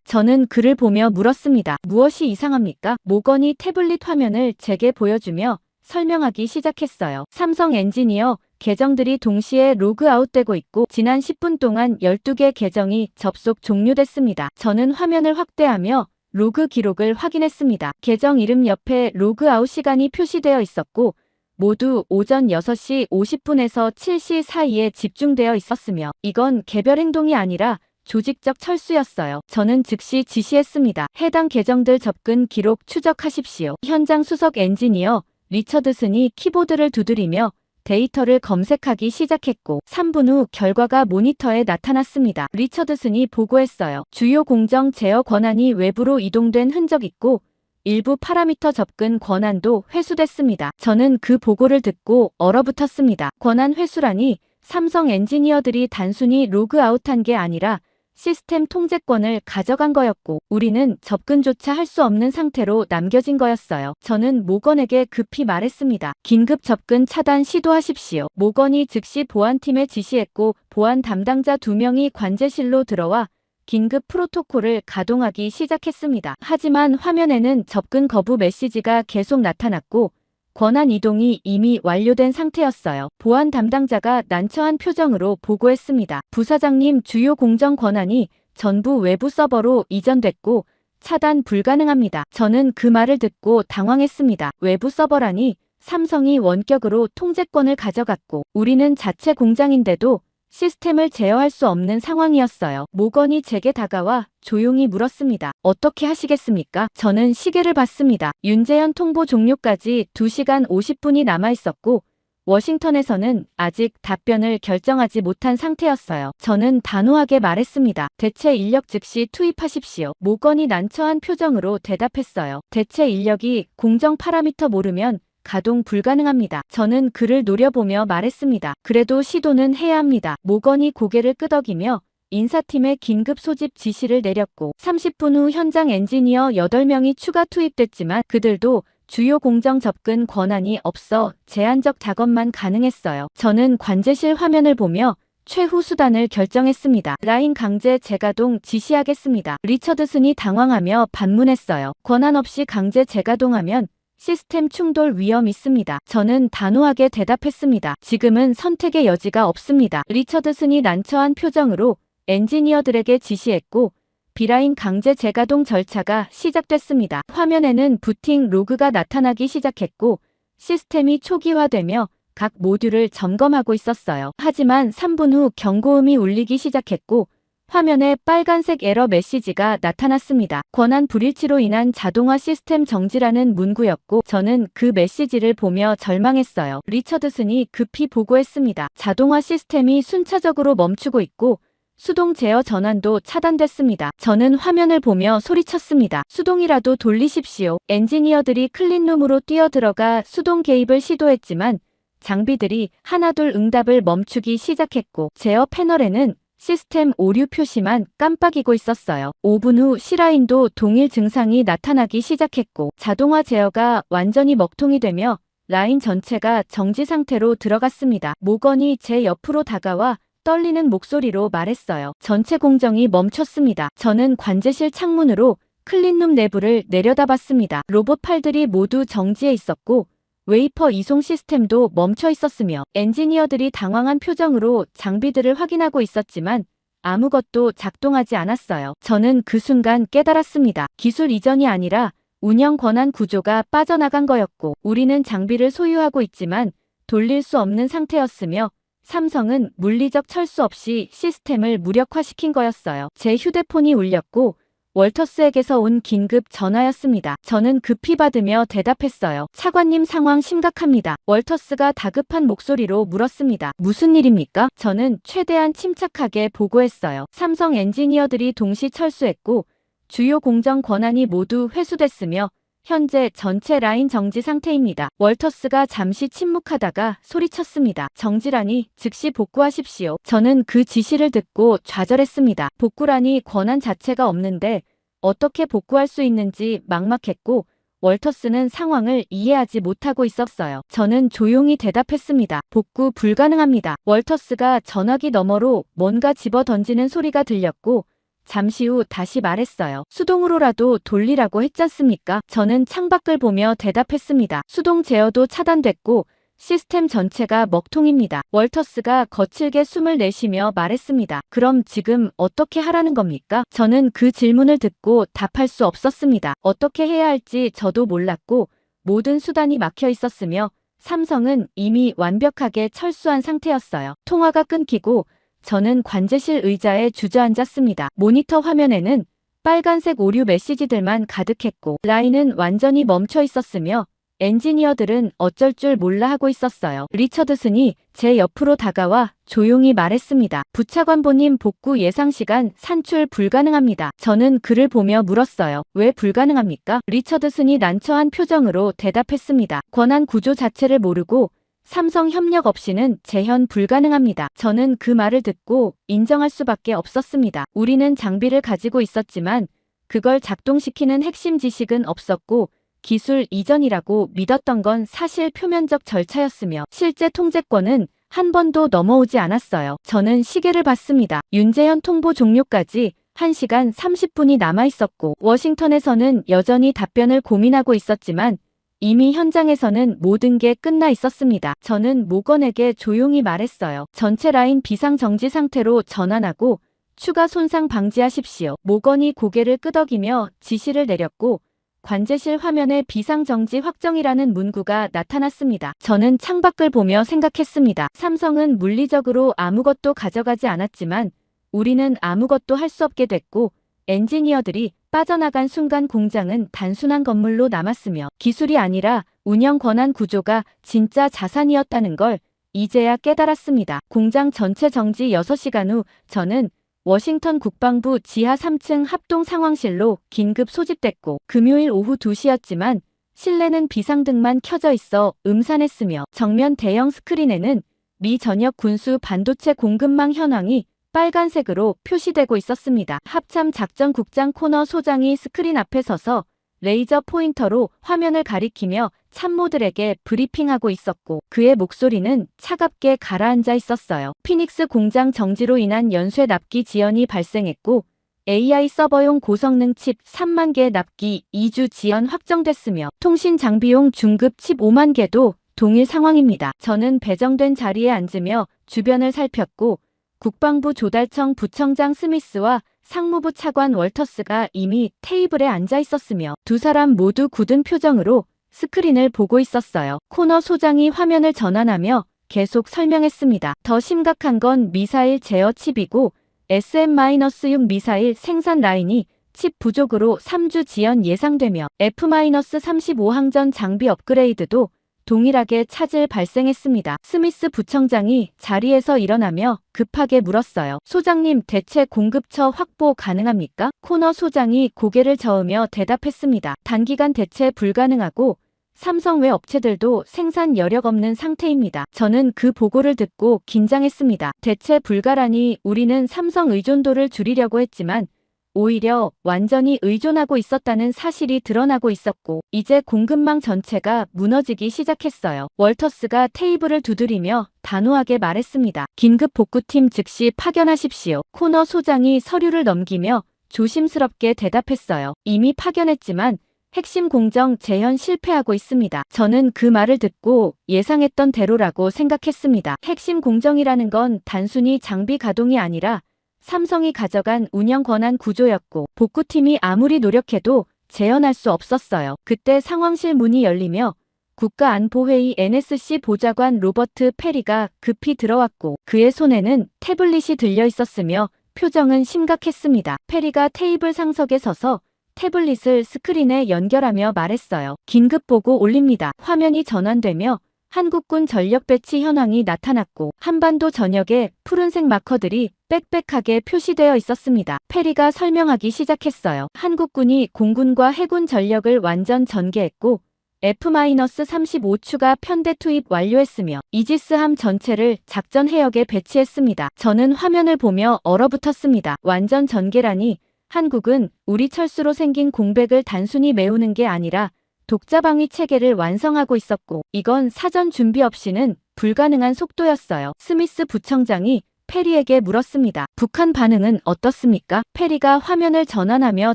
저는 그를 보며 물었습니다. 무엇이 이상합니까? 모건이 태블릿 화면을 제게 보여주며 설명하기 시작했어요. 삼성 엔지니어 계정들이 동시에 로그아웃되고 있고 지난 10분 동안 12개 계정이 접속 종료됐습니다. 저는 화면을 확대하며 로그 기록을 확인했습니다. 계정 이름 옆에 로그아웃 시간이 표시되어 있었고 모두 오전 6시 50분에서 7시 사이에 집중되어 있었으며 이건 개별 행동이 아니라 조직적 철수였어요. 저는 즉시 지시했습니다. 해당 계정들 접근 기록 추적하십시오. 현장 수석 엔지니어 리처드슨이 키보드를 두드리며 데이터를 검색하기 시작했고 3분 후 결과가 모니터에 나타났습니다. 리처드슨이 보고했어요. 주요 공정 제어 권한이 외부로 이동된 흔적 있고 일부 파라미터 접근 권한도 회수됐습니다. 저는 그 보고를 듣고 얼어붙었습니다. 권한 회수라니 삼성 엔지니어들이 단순히 로그아웃한 게 아니라 시스템 통제권을 가져간 거였고 우리는 접근조차 할 수 없는 상태로 남겨진 거였어요. 저는 모건에게 급히 말했습니다. 긴급 접근 차단 시도하십시오. 모건이 즉시 보안팀에 지시했고 보안 담당자 2명이 관제실로 들어와 긴급 프로토콜을 가동하기 시작했습니다. 하지만 화면에는 접근 거부 메시지가 계속 나타났고 권한 이동이 이미 완료된 상태였어요. 보안 담당자가 난처한 표정으로 보고했습니다. 부사장님, 주요 공정 권한이 전부 외부 서버로 이전됐고 차단 불가능합니다. 저는 그 말을 듣고 당황했습니다. 외부 서버라니 삼성이 원격으로 통제권을 가져갔고 우리는 자체 공장인데도 시스템을 제어할 수 없는 상황이었어요. 모건이 제게 다가와 조용히 물었습니다. 어떻게 하시겠습니까? 저는 시계를 봤습니다. 윤재현 통보 종료까지 2시간 50분이 남아 있었고 워싱턴에서는 아직 답변을 결정하지 못한 상태였어요. 저는 단호하게 말했습니다. 대체 인력 즉시 투입하십시오. 모건이 난처한 표정으로 대답했어요. 대체 인력이 공정 파라미터 모르면 가동 불가능합니다. 저는 그를 노려보며 말했습니다. 그래도 시도는 해야 합니다. 모건이 고개를 끄덕이며 인사팀에 긴급 소집 지시를 내렸고 30분 후 현장 엔지니어 8명이 추가 투입됐지만 그들도 주요 공정 접근 권한이 없어 제한적 작업만 가능했어요. 저는 관제실 화면을 보며 최후 수단을 결정했습니다. 라인 강제 재가동 지시하겠습니다. 리처드슨이 당황하며 반문했어요. 권한 없이 강제 재가동하면 시스템 충돌 위험 있습니다. 저는 단호하게 대답했습니다. 지금은 선택의 여지가 없습니다. 리처드슨이 난처한 표정으로 엔지니어들에게 지시했고 B라인 강제 재가동 절차가 시작됐습니다. 화면에는 부팅 로그가 나타나기 시작했고 시스템이 초기화되며 각 모듈을 점검하고 있었어요. 하지만 3분 후 경고음이 울리기 시작했고 화면에 빨간색 에러 메시지가 나타났습니다. 권한 불일치로 인한 자동화 시스템 정지라는 문구였고 저는 그 메시지를 보며 절망했어요. 리처드슨이 급히 보고했습니다. 자동화 시스템이 순차적으로 멈추고 있고 수동 제어 전환도 차단됐습니다. 저는 화면을 보며 소리쳤습니다. 수동이라도 돌리십시오. 엔지니어들이 클린룸으로 뛰어들어가 수동 개입을 시도했지만 장비들이 하나둘 응답을 멈추기 시작했고 제어 패널에는 시스템 오류 표시만 깜빡이고 있었어요. 5분 후 C라인도 동일 증상이 나타나기 시작했고 자동화 제어가 완전히 먹통이 되며 라인 전체가 정지 상태로 들어갔습니다. 모건이 제 옆으로 다가와 떨리는 목소리로 말했어요. 전체 공정이 멈췄습니다. 저는 관제실 창문으로 클린룸 내부를 내려다봤습니다. 로봇 팔들이 모두 정지해 있었고 웨이퍼 이송 시스템도 멈춰 있었으며 엔지니어들이 당황한 표정으로 장비들을 확인하고 있었지만 아무것도 작동하지 않았어요. 저는 그 순간 깨달았습니다. 기술 이전이 아니라 운영 권한 구조가 빠져나간 거였고 우리는 장비를 소유하고 있지만 돌릴 수 없는 상태였으며 삼성은 물리적 철수 없이 시스템을 무력화시킨 거였어요. 제 휴대폰이 울렸고 월터스에게서 온 긴급 전화였습니다. 저는 급히 받으며 대답했어요. 차관님, 상황 심각합니다. 월터스가 다급한 목소리로 물었습니다. 무슨 일입니까? 저는 최대한 침착하게 보고했어요. 삼성 엔지니어들이 동시 철수했고 주요 공정 권한이 모두 회수됐으며 현재 전체 라인 정지 상태입니다. 월터스가 잠시 침묵하다가 소리쳤습니다. 정지라니 즉시 복구하십시오. 저는 그 지시를 듣고 좌절했습니다. 복구라니 권한 자체가 없는데 어떻게 복구할 수 있는지 막막했고 월터스는 상황을 이해하지 못하고 있었어요. 저는 조용히 대답했습니다. 복구 불가능합니다. 월터스가 전화기 너머로 뭔가 집어 던지는 소리가 들렸고 잠시 후 다시 말했어요. 수동으로라도 돌리라고 했잖습니까? 저는 창밖을 보며 대답했습니다. 수동 제어도 차단됐고 시스템 전체가 먹통입니다. 월터스가 거칠게 숨을 내쉬며 말했습니다. 그럼 지금 어떻게 하라는 겁니까? 저는 그 질문을 듣고 답할 수 없었습니다. 어떻게 해야 할지 저도 몰랐고 모든 수단이 막혀 있었으며 삼성은 이미 완벽하게 철수한 상태였어요. 통화가 끊기고 저는 관제실 의자에 주저앉았습니다. 모니터 화면에는 빨간색 오류 메시지들만 가득했고 라인은 완전히 멈춰 있었으며 엔지니어들은 어쩔 줄 몰라 하고 있었어요. 리처드슨이 제 옆으로 다가와 조용히 말했습니다. 부차관보님 복구 예상 시간 산출 불가능합니다. 저는 그를 보며 물었어요. 왜 불가능합니까? 리처드슨이 난처한 표정으로 대답했습니다. 권한 구조 자체를 모르고 삼성 협력 없이는 재현 불가능합니다. 저는 그 말을 듣고 인정할 수밖에 없었습니다. 우리는 장비를 가지고 있었지만 그걸 작동시키는 핵심 지식은 없었고 기술 이전이라고 믿었던 건 사실 표면적 절차였으며 실제 통제권은 한 번도 넘어오지 않았어요. 저는 시계를 봤습니다. 윤재현 통보 종료까지 1시간 30분이 남아 있었고 워싱턴에서는 여전히 답변을 고민하고 있었지만 이미 현장에서는 모든 게 끝나 있었습니다. 저는 모건에게 조용히 말했어요. 전체 라인 비상정지 상태로 전환하고 추가 손상 방지하십시오. 모건이 고개를 끄덕이며 지시를 내렸고 관제실 화면에 비상정지 확정이라는 문구가 나타났습니다. 저는 창밖을 보며 생각했습니다. 삼성은 물리적으로 아무것도 가져가지 않았지만 우리는 아무것도 할 수 없게 됐고 엔지니어들이 빠져나간 순간 공장은 단순한 건물로 남았으며 기술이 아니라 운영 권한 구조가 진짜 자산이었다는 걸 이제야 깨달았습니다. 공장 전체 정지 6시간 후 저는 워싱턴 국방부 지하 3층 합동 상황실로 긴급 소집됐고 금요일 오후 2시였지만 실내는 비상등만 켜져 있어 음산했으며 정면 대형 스크린에는 미 전역 군수 반도체 공급망 현황이 빨간색으로 표시되고 있었습니다. 합참 작전국장 코너 소장이 스크린 앞에 서서 레이저 포인터로 화면을 가리키며 참모들에게 브리핑하고 있었고 그의 목소리는 차갑게 가라앉아 있었어요. 피닉스 공장 정지로 인한 연쇄 납기 지연이 발생했고 AI 서버용 고성능 칩 3만 개 납기 2주 지연 확정됐으며 통신 장비용 중급 칩 5만 개도 동일 상황입니다. 저는 배정된 자리에 앉으며 주변을 살폈고 국방부 조달청 부청장 스미스와 상무부 차관 월터스가 이미 테이블에 앉아 있었으며 두 사람 모두 굳은 표정으로 스크린을 보고 있었어요. 코너 소장이 화면을 전환하며 계속 설명했습니다. 더 심각한 건 미사일 제어 칩이고 SM-6 미사일 생산 라인이 칩 부족으로 3주 지연 예상되며 F-35항전 장비 업그레이드도 동일하게 차질 발생했습니다. 스미스 부청장이 자리에서 일어나며 급하게 물었어요. 소장님, 대체 공급처 확보 가능합니까? 코너 소장이 고개를 저으며 대답했습니다. 단기간 대체 불가능하고 삼성 외 업체들도 생산 여력 없는 상태입니다. 저는 그 보고를 듣고 긴장했습니다. 대체 불가라니 우리는 삼성 의존도를 줄이려고 했지만 오히려 완전히 의존하고 있었다는 사실이 드러나고 있었고 이제 공급망 전체가 무너지기 시작했어요. 월터스가 테이블을 두드리며 단호하게 말했습니다. 긴급 복구팀 즉시 파견하십시오. 코너 소장이 서류를 넘기며 조심스럽게 대답했어요. 이미 파견했지만 핵심 공정 재현 실패하고 있습니다. 저는 그 말을 듣고 예상했던 대로라고 생각했습니다. 핵심 공정이라는 건 단순히 장비 가동이 아니라 삼성이 가져간 운영 권한 구조였고 복구팀이 아무리 노력해도 재현할 수 없었어요. 그때 상황실 문이 열리며 국가안보회의 NSC 보좌관 로버트 페리가 급히 들어왔고 그의 손에는 태블릿이 들려 있었으며 표정은 심각했습니다. 페리가 테이블 상석에 서서 태블릿을 스크린에 연결하며 말했어요. 긴급 보고 올립니다. 화면이 전환되며 한국군 전력 배치 현황이 나타났고 한반도 전역에 푸른색 마커들이 빽빽하게 표시되어 있었습니다. 페리가 설명하기 시작했어요. 한국군이 공군과 해군 전력을 완전 전개했고 F-35 추가 편대 투입 완료했으며 이지스함 전체를 작전 해역에 배치했습니다. 저는 화면을 보며 얼어붙었습니다. 완전 전개라니 한국은 우리 철수로 생긴 공백을 단순히 메우는 게 아니라 독자방위 체계를 완성하고 있었고 이건 사전 준비 없이는 불가능한 속도였어요. 스미스 부청장이 페리에게 물었습니다. 북한 반응은 어떻습니까? 페리가 화면을 전환하며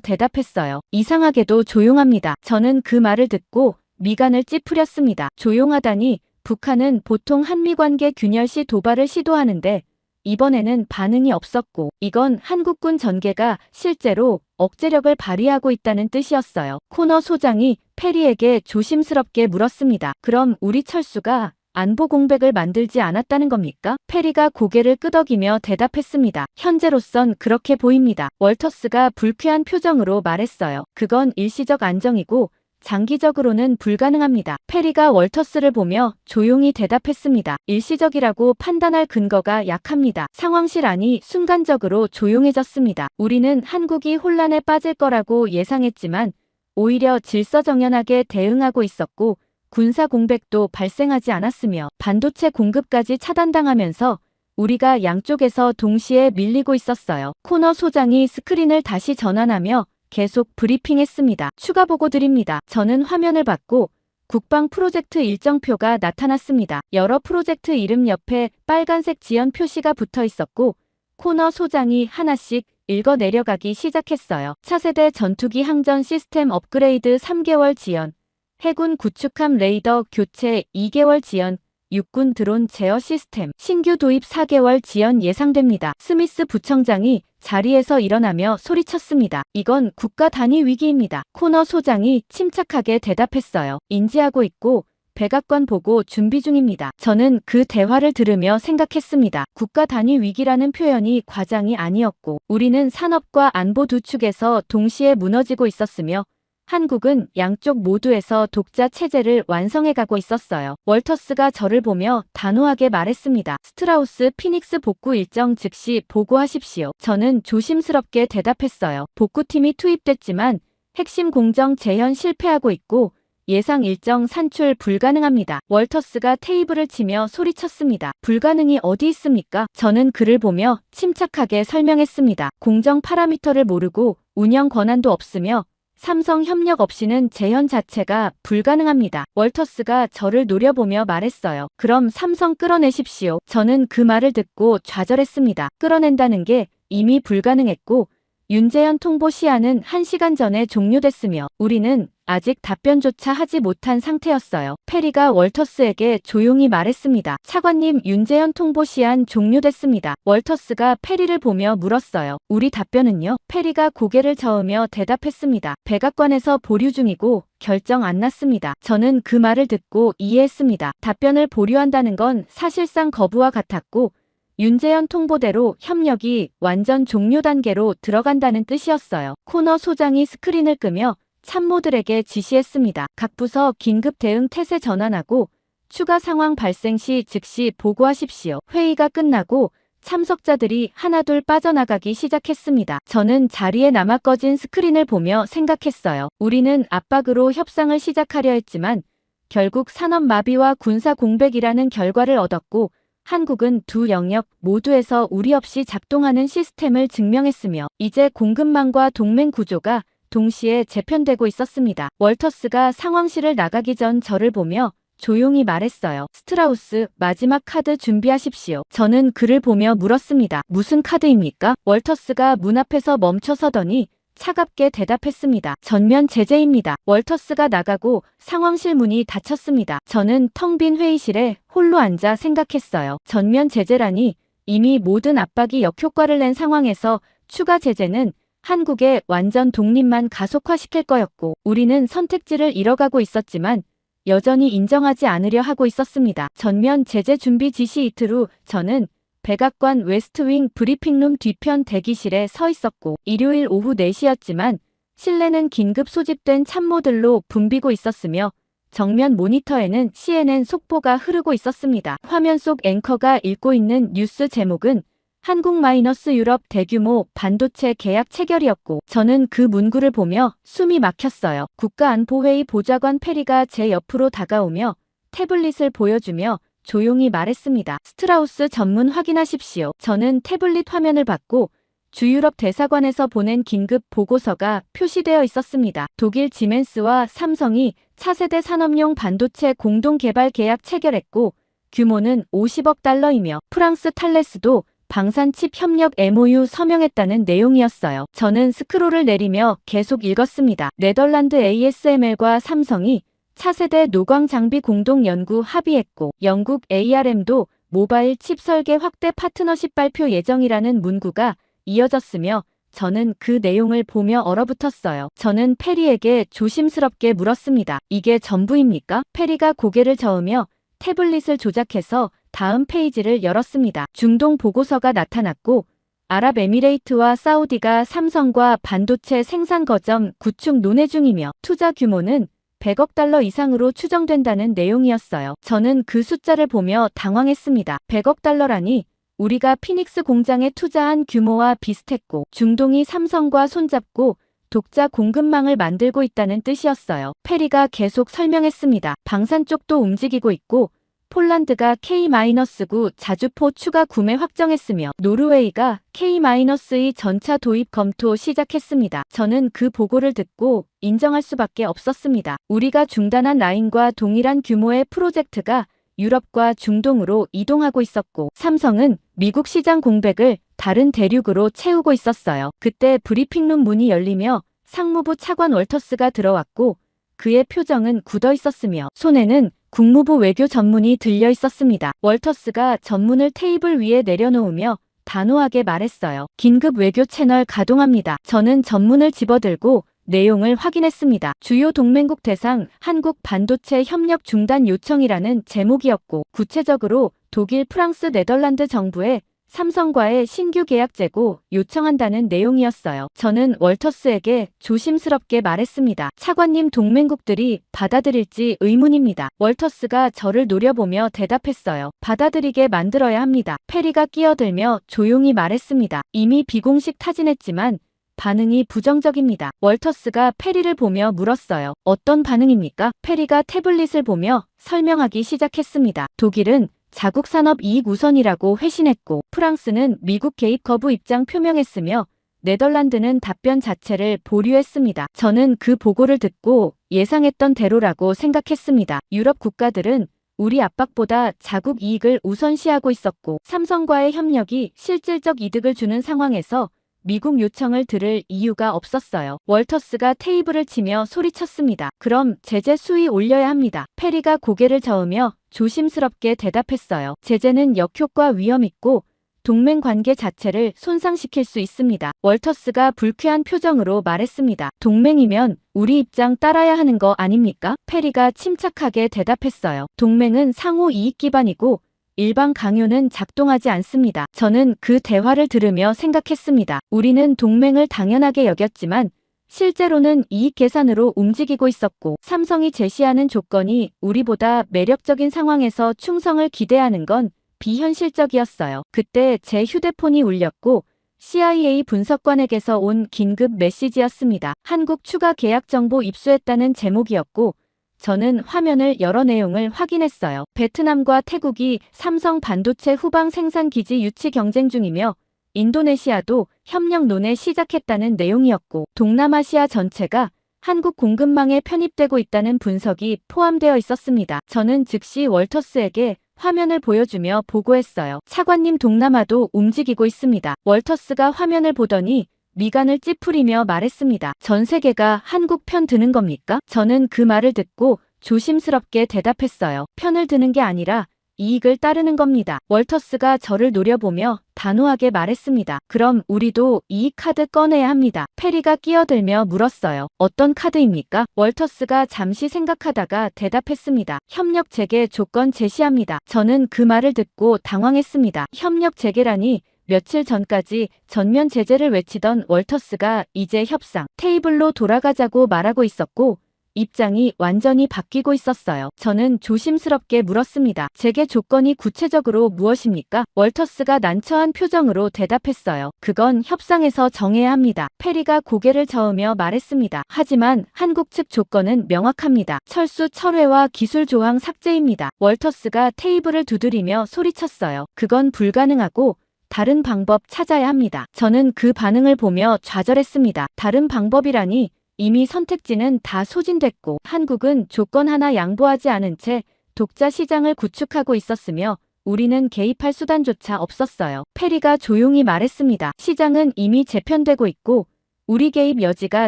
대답했어요. 이상하게도 조용합니다. 저는 그 말을 듣고 미간을 찌푸렸습니다. 조용하다니 북한은 보통 한미 관계 균열 시 도발을 시도하는데 이번에는 반응이 없었고 이건 한국군 전개가 실제로 억제력을 발휘하고 있다는 뜻이었어요. 코너 소장이 페리에게 조심스럽게 물었습니다. 그럼 우리 철수가 안보 공백을 만들지 않았다는 겁니까? 페리가 고개를 끄덕이며 대답했습니다. 현재로선 그렇게 보입니다. 월터스가 불쾌한 표정으로 말했어요. 그건 일시적 안정이고 장기적으로는 불가능합니다. 페리가 월터스를 보며 조용히 대답했습니다. 일시적이라고 판단할 근거가 약합니다. 상황실 안이 순간적으로 조용해졌습니다. 우리는 한국이 혼란에 빠질 거라고 예상했지만 오히려 질서정연하게 대응하고 있었고 군사 공백도 발생하지 않았으며 반도체 공급까지 차단당하면서 우리가 양쪽에서 동시에 밀리고 있었어요. 코너 소장이 스크린을 다시 전환하며 계속 브리핑했습니다. 추가 보고 드립니다. 저는 화면을 받고 국방 프로젝트 일정표가 나타났습니다. 여러 프로젝트 이름 옆에 빨간색 지연 표시가 붙어 있었고 코너 소장이 하나씩 읽어 내려가기 시작했어요. 차세대 전투기 항전 시스템 업그레이드 3개월 지연, 해군 구축함 레이더 교체 2개월 지연, 육군 드론 제어 시스템 신규 도입 4개월 지연 예상됩니다. 스미스 부청장이 자리에서 일어나며 소리쳤습니다. 이건 국가 단위 위기입니다. 코너 소장이 침착하게 대답했어요. 인지하고 있고 백악관 보고 준비 중입니다. 저는 그 대화를 들으며 생각했습니다. 국가 단위 위기라는 표현이 과장이 아니었고 우리는 산업과 안보 두 축에서 동시에 무너지고 있었으며 한국은 양쪽 모두에서 독자 체제를 완성해가고 있었어요. 월터스가 저를 보며 단호하게 말했습니다. 스트라우스 피닉스 복구 일정 즉시 보고하십시오. 저는 조심스럽게 대답했어요. 복구팀이 투입됐지만 핵심 공정 재현 실패하고 있고 예상 일정 산출 불가능합니다. 월터스가 테이블을 치며 소리쳤습니다. 불가능이 어디 있습니까? 저는 그를 보며 침착하게 설명했습니다. 공정 파라미터를 모르고 운영 권한도 없으며 삼성 협력 없이는 재현 자체가 불가능합니다. 월터스가 저를 노려보며 말했어요. 그럼 삼성 끌어내십시오. 저는 그 말을 듣고 좌절했습니다. 끌어낸다는 게 이미 불가능했고 윤재현 통보 시한은 1시간 전에 종료됐으며 우리는 아직 답변조차 하지 못한 상태였어요. 페리가 월터스에게 조용히 말했습니다. 차관님, 윤재현 통보 시한 종료됐습니다. 월터스가 페리를 보며 물었어요. 우리 답변은요? 페리가 고개를 저으며 대답했습니다. 백악관에서 보류 중이고 결정 안 났습니다. 저는 그 말을 듣고 이해했습니다. 답변을 보류한다는 건 사실상 거부와 같았고 윤재현 통보대로 협력이 완전 종료 단계로 들어간다는 뜻이었어요. 코너 소장이 스크린을 끄며 참모들에게 지시했습니다. 각 부서 긴급 대응 태세 전환하고 추가 상황 발생 시 즉시 보고하십시오. 회의가 끝나고 참석자들이 하나둘 빠져나가기 시작했습니다. 저는 자리에 남아 꺼진 스크린을 보며 생각했어요. 우리는 압박으로 협상을 시작하려 했지만 결국 산업 마비와 군사 공백이라는 결과를 얻었고 한국은 두 영역 모두에서 우리 없이 작동하는 시스템을 증명했으며 이제 공급망과 동맹 구조가 동시에 재편되고 있었습니다. 월터스가 상황실을 나가기 전 저를 보며 조용히 말했어요. 스트라우스, 마지막 카드 준비하십시오. 저는 그를 보며 물었습니다. 무슨 카드입니까? 월터스가 문 앞에서 멈춰서더니 차갑게 대답했습니다. 전면 제재입니다. 월터스가 나가고 상황실 문이 닫혔습니다. 저는 텅 빈 회의실에 홀로 앉아 생각했어요. 전면 제재라니 이미 모든 압박이 역효과를 낸 상황에서 추가 제재는 한국의 완전 독립만 가속화시킬 거였고 우리는 선택지를 잃어가고 있었지만 여전히 인정하지 않으려 하고 있었습니다. 전면 제재 준비 지시 이틀 후 저는 백악관 웨스트윙 브리핑룸 뒤편 대기실에 서 있었고 일요일 오후 4시였지만 실내는 긴급 소집된 참모들로 붐비고 있었으며 정면 모니터에는 CNN 속보가 흐르고 있었습니다. 화면 속 앵커가 읽고 있는 뉴스 제목은 한국 마이너스 유럽 대규모 반도체 계약 체결이었고 저는 그 문구를 보며 숨이 막혔어요. 국가안보회의 보좌관 페리가 제 옆으로 다가오며 태블릿을 보여주며 조용히 말했습니다. 스트라우스 전문 확인하십시오. 저는 태블릿 화면을 받고 주유럽 대사관에서 보낸 긴급 보고서가 표시되어 있었습니다. 독일 지멘스와 삼성이 차세대 산업용 반도체 공동 개발 계약 체결했고 규모는 50억 달러이며 프랑스 탈레스도 방산칩 협력 MOU 서명했다는 내용이었어요. 저는 스크롤을 내리며 계속 읽었습니다. 네덜란드 ASML과 삼성이 차세대 노광 장비 공동 연구 합의했고 영국 ARM도 모바일 칩 설계 확대 파트너십 발표 예정이라는 문구가 이어졌으며 저는 그 내용을 보며 얼어붙었어요. 저는 페리에게 조심스럽게 물었습니다. 이게 전부입니까? 페리가 고개를 저으며 태블릿을 조작해서 다음 페이지를 열었습니다. 중동 보고서가 나타났고 아랍에미레이트와 사우디가 삼성과 반도체 생산 거점 구축 논의 중이며 투자 규모는 100억 달러 이상으로 추정된다는 내용이었어요. 저는 그 숫자를 보며 당황했습니다. 100억 달러라니 우리가 피닉스 공장에 투자한 규모와 비슷했고 중동이 삼성과 손잡고 독자 공급망을 만들고 있다는 뜻이었어요. 페리가 계속 설명했습니다. 방산 쪽도 움직이고 있고 폴란드가 K-9 자주포 추가 구매 확정했으며 노르웨이가 K-2 전차 도입 검토 시작했습니다. 저는 그 보고를 듣고 인정할 수밖에 없었습니다. 우리가 중단한 라인과 동일한 규모의 프로젝트가 유럽과 중동으로 이동하고 있었고 삼성은 미국 시장 공백을 다른 대륙으로 채우고 있었어요. 그때 브리핑룸 문이 열리며 상무부 차관 월터스가 들어왔고 그의 표정은 굳어 있었으며 손에는 국무부 외교 전문이 들려 있었습니다. 월터스가 전문을 테이블 위에 내려놓으며 단호하게 말했어요. 긴급 외교 채널 가동합니다. 저는 전문을 집어들고 내용을 확인했습니다. 주요 동맹국 대상 한국 반도체 협력 중단 요청이라는 제목이었고 구체적으로 독일, 프랑스, 네덜란드 정부에 삼성과의 신규 계약 재고 요청한다는 내용이었어요. 저는 월터스에게 조심스럽게 말했습니다. 차관님 동맹국들이 받아들일지 의문입니다. 월터스가 저를 노려보며 대답했어요. 받아들이게 만들어야 합니다. 페리가 끼어들며 조용히 말했습니다. 이미 비공식 타진했지만 반응이 부정적입니다. 월터스가 페리를 보며 물었어요. 어떤 반응입니까? 페리가 태블릿을 보며 설명하기 시작했습니다. 독일은 자국 산업 이익 우선이라고 회신했고 프랑스는 미국 개입 거부 입장 표명했으며 네덜란드는 답변 자체를 보류했습니다. 저는 그 보고를 듣고 예상했던 대로라고 생각했습니다. 유럽 국가들은 우리 압박보다 자국 이익을 우선시하고 있었고 삼성과의 협력이 실질적 이득을 주는 상황에서 미국 요청을 들을 이유가 없었어요. 월터스가 테이블을 치며 소리쳤습니다. 그럼 제재 수위 올려야 합니다. 페리가 고개를 저으며 조심스럽게 대답했어요. 제재는 역효과 위험 있고 동맹 관계 자체를 손상시킬 수 있습니다. 월터스가 불쾌한 표정으로 말했습니다. 동맹이면 우리 입장 따라야 하는 거 아닙니까? 페리가 침착하게 대답했어요. 동맹은 상호 이익 기반이고 일방 강요는 작동하지 않습니다. 저는 그 대화를 들으며 생각했습니다. 우리는 동맹을 당연하게 여겼지만 실제로는 이익 계산으로 움직이고 있었고 삼성이 제시하는 조건이 우리보다 매력적인 상황에서 충성을 기대하는 건 비현실적이었어요. 그때 제 휴대폰이 울렸고 CIA 분석관에게서 온 긴급 메시지였습니다. 한국 추가 계약 정보 입수했다는 제목이었고 저는 화면을 열어 내용을 확인했어요. 베트남과 태국이 삼성 반도체 후방 생산 기지 유치 경쟁 중이며 인도네시아도 협력 논의 시작했다는 내용이었고 동남아시아 전체가 한국 공급망에 편입되고 있다는 분석이 포함되어 있었습니다. 저는 즉시 월터스에게 화면을 보여주며 보고했어요. 차관님 동남아도 움직이고 있습니다. 월터스가 화면을 보더니 미간을 찌푸리며 말했습니다. 전 세계가 한국 편 드는 겁니까? 저는 그 말을 듣고 조심스럽게 대답했어요. 편을 드는 게 아니라 이익을 따르는 겁니다. 월터스가 저를 노려보며 단호하게 말했습니다. 그럼 우리도 이익 카드 꺼내야 합니다. 페리가 끼어들며 물었어요. 어떤 카드입니까? 월터스가 잠시 생각하다가 대답했습니다. 협력 재개 조건 제시합니다. 저는 그 말을 듣고 당황했습니다. 협력 재개라니 며칠 전까지 전면 제재를 외치던 월터스가 이제 협상 테이블로 돌아가자고 말하고 있었고 입장이 완전히 바뀌고 있었어요. 저는 조심스럽게 물었습니다. 재개 조건이 구체적으로 무엇입니까? 월터스가 난처한 표정으로 대답했어요. 그건 협상에서 정해야 합니다. 페리가 고개를 저으며 말했습니다. 하지만 한국 측 조건은 명확합니다. 철수 철회와 기술 조항 삭제입니다. 월터스가 테이블을 두드리며 소리쳤어요. 그건 불가능하고 다른 방법 찾아야 합니다. 저는 그 반응을 보며 좌절했습니다. 다른 방법이라니 이미 선택지는 다 소진됐고 한국은 조건 하나 양보하지 않은 채 독자 시장을 구축하고 있었으며 우리는 개입할 수단조차 없었어요. 페리가 조용히 말했습니다. 시장은 이미 재편되고 있고 우리 개입 여지가